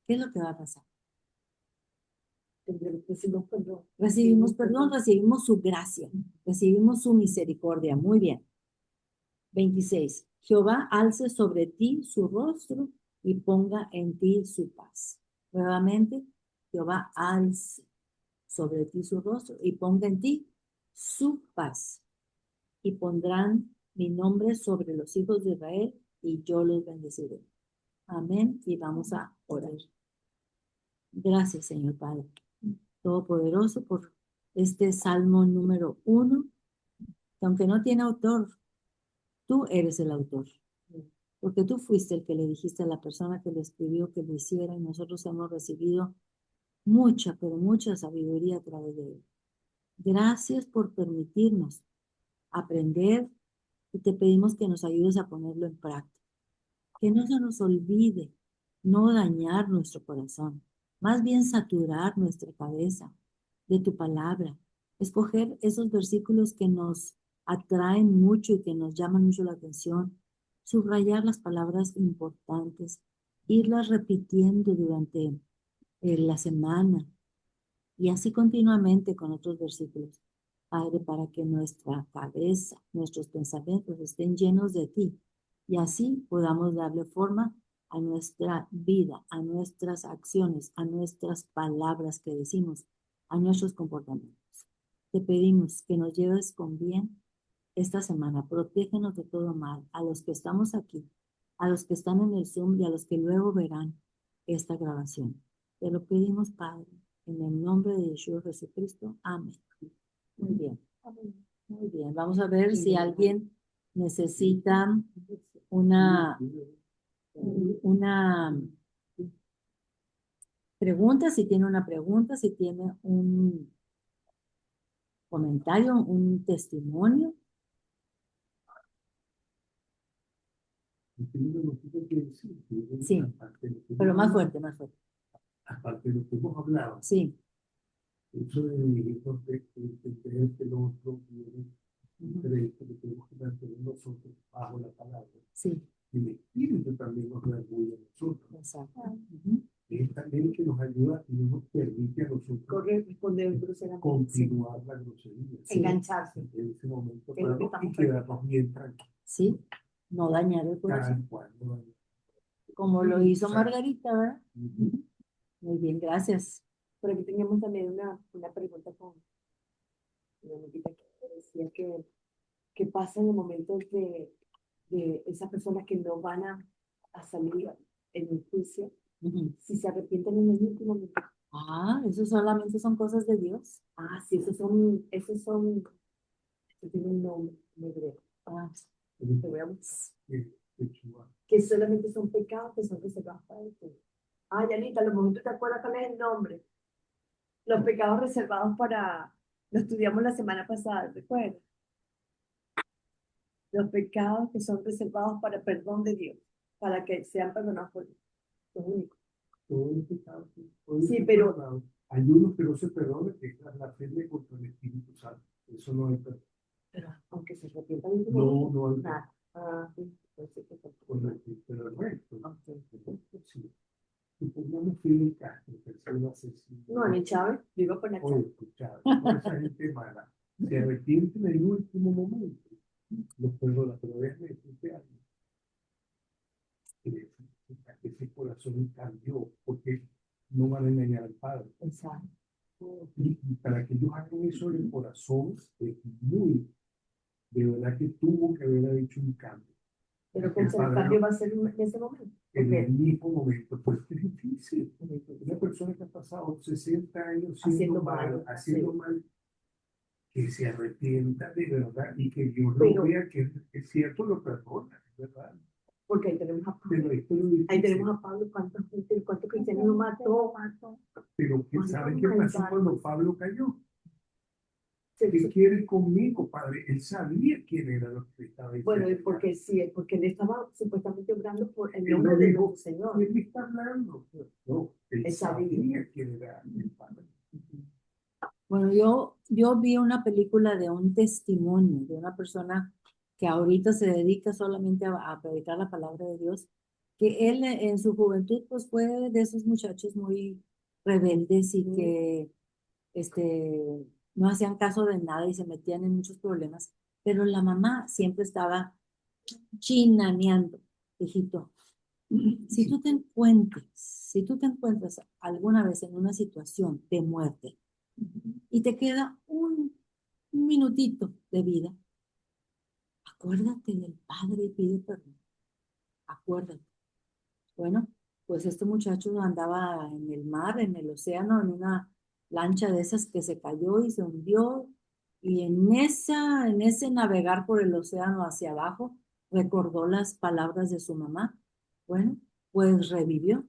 ¿qué es lo que va a pasar? Recibimos perdón, recibimos su gracia, recibimos su misericordia. Muy bien. 26. Jehová alce sobre ti su rostro y ponga en ti su paz. Nuevamente, Jehová alce sobre ti su rostro y ponga en ti su paz. Y pondrán mi nombre sobre los hijos de Israel y yo los bendeciré. Amén. Y vamos a orar. Gracias, Señor Padre Todopoderoso, por este Salmo número 1, que aunque no tiene autor, tú eres el autor. Porque tú fuiste el que le dijiste a la persona que lo escribió que lo hiciera y nosotros hemos recibido mucha, pero mucha sabiduría a través de él. Gracias por permitirnos aprender y te pedimos que nos ayudes a ponerlo en práctica. Que no se nos olvide no dañar nuestro corazón, más bien saturar nuestra cabeza de tu palabra, escoger esos versículos que nos atraen mucho y que nos llaman mucho la atención, subrayar las palabras importantes, irlas repitiendo durante la semana y así continuamente con otros versículos. Padre, para que nuestra cabeza, nuestros pensamientos estén llenos de ti y así podamos darle forma a nuestra vida, a nuestras acciones, a nuestras palabras que decimos, a nuestros comportamientos. Te pedimos que nos lleves con bien esta semana. Protégenos de todo mal, a los que estamos aquí, a los que están en el Zoom y a los que luego verán esta grabación. Te lo pedimos, Padre, en el nombre de Yeshua Jesucristo. Amén. Muy bien. Muy bien. Vamos a ver si alguien necesita una pregunta, si tiene una pregunta, si tiene un comentario, un testimonio. Sí, pero más fuerte, más fuerte. Aparte de lo que hemos hablado, Sí. eso de hijos de que el otro cree que tenemos que mantener nosotros bajo la palabra. Sí. Y el Espíritu también nos redarguye a nosotros. Exacto. Es también el que nos ayuda y no nos permite a nosotros continuar la grosería. Engancharse. En ese momento Es lo que para y estamos quedarnos bien tranquilos. Sí, no dañar el corazón. Cuando, Como lo hizo Exacto. Margarita, ¿verdad? Muy bien, gracias. Por aquí teníamos también una pregunta con una amiguita que decía que pasa en el momento de esas personas que no van a salir en un juicio, si se arrepienten en el último momento. Ah, eso solamente son cosas de Dios. Ah, sí, eso tiene un nombre en hebreo. Ah, Te voy a buscar. Que solamente son pecados que son reservados para el Señor. Ah, Yanita, a lo mejor tú te acuerdas cuál es el nombre. Los pecados reservados para, lo estudiamos la semana pasada, ¿recuerdas? Los pecados que son reservados para perdón de Dios, para que sean perdonados por Dios. Los únicos. Sí, pero hay unos que no se perdonan, que es la fe contra el Espíritu Santo. Eso no hay perdón. Pero aunque se arrepientan, no hay nada. Ah, sí. Correcto, pero el resto, sí. Supongamos Fidel Castro, persona asesina. No, ni Chávez, digo por la Oye, escuchar, toda esa gente mala, se arrepienten en el último momento, los perdona, pero déjame decirte algo. Ese corazón cambió, porque no van a engañar al Padre. Exacto. Y para que ellos hagan eso en el corazón, es muy, de verdad que tuvo que haber hecho un cambio. Pero que el cambio va a ser en ese momento. En el mismo momento, pues es difícil. Una persona que ha pasado 60 años haciendo mal, que se arrepienta de verdad y que Dios lo vea que es cierto, lo perdona, es verdad. Porque ahí tenemos a Pablo. ¿Cuántos cristianos lo mató? Pero ¿saben qué pasó cuando Pablo cayó? ¿Qué quiere conmigo, Padre? Él sabía quién era lo que estaba diciendo. Bueno, porque él estaba supuestamente obrando por el nombre de nuestro Señor. ¿Quién me está hablando? No, él sabía quién era el Padre. Bueno, yo vi una película de un testimonio de una persona que ahorita se dedica solamente a predicar la palabra de Dios, que él en su juventud pues fue de esos muchachos muy rebeldes y que no hacían caso de nada y se metían en muchos problemas, pero la mamá siempre estaba chinaneando, hijito. Si tú te encuentras alguna vez en una situación de muerte y te queda un minutito de vida, acuérdate del Padre y pide perdón. Acuérdate. Bueno, pues este muchacho andaba en el mar, en el océano, en una lancha de esas que se cayó y se hundió, y en ese navegar por el océano hacia abajo, recordó las palabras de su mamá. Bueno, pues revivió.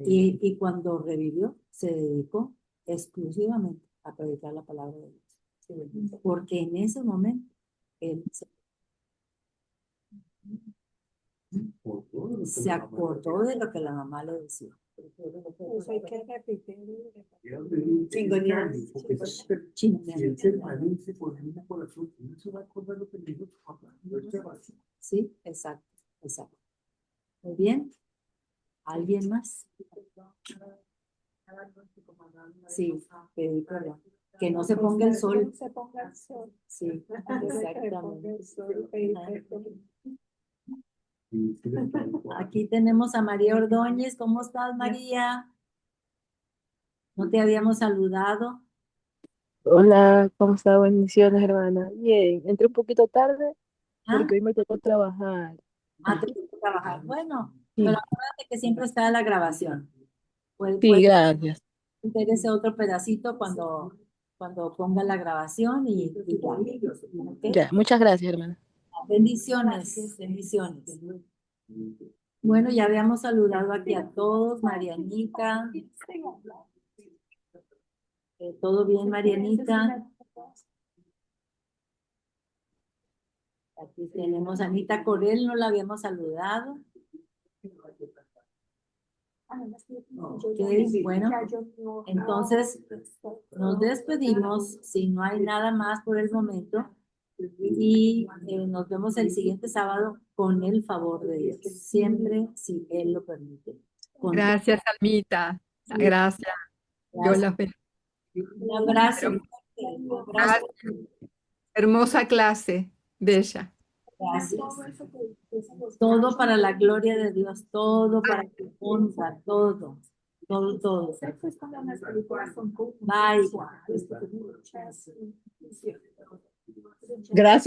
Y cuando revivió, se dedicó exclusivamente a predicar la palabra de Dios. Porque en ese momento, él se acordó de lo que la mamá le decía. Eso hay que repetir. Si él permanece con el mismo corazón, él se va a acordar lo que dijo su papá. Sí, Exacto, exacto. Muy bien. ¿Alguien más? Sí, pedir perdón. Que no se ponga el sol. No se ponga el sol. Sí, Antes de que ponga exactamente. el sol, pedir Ajá. perdón. Aquí tenemos a María Ordóñez. ¿Cómo estás, María? ¿No te habíamos saludado? Hola, ¿cómo está? Bendiciones, hermana. Bien, entré un poquito tarde ¿Ah? porque hoy me tocó trabajar. Ah, tengo que trabajar. Bueno, pero Sí, acuérdate que siempre está la grabación. sí, Puedes gracias. ver ese otro pedacito cuando ponga la grabación y ya. ¿Ok? Ya, muchas gracias, hermana. Bendiciones, bendiciones. Bueno, ya habíamos saludado aquí a todos, Marianita. ¿Todo bien, Marianita? Aquí tenemos a Anita Corel, no la habíamos saludado. Ok, bueno, entonces nos despedimos, si no hay nada más por el momento, y nos vemos el siguiente sábado con el favor de Dios, siempre si Él lo permite. Con Gracias, Almita. Gracias. Dios Gracias. las bendiga. Un abrazo fuerte, un abrazo. Hermosa clase, bella. Gracias. Todo para la gloria de Dios, todo para tu honra, todo, todo, todo. Bye. Gracias.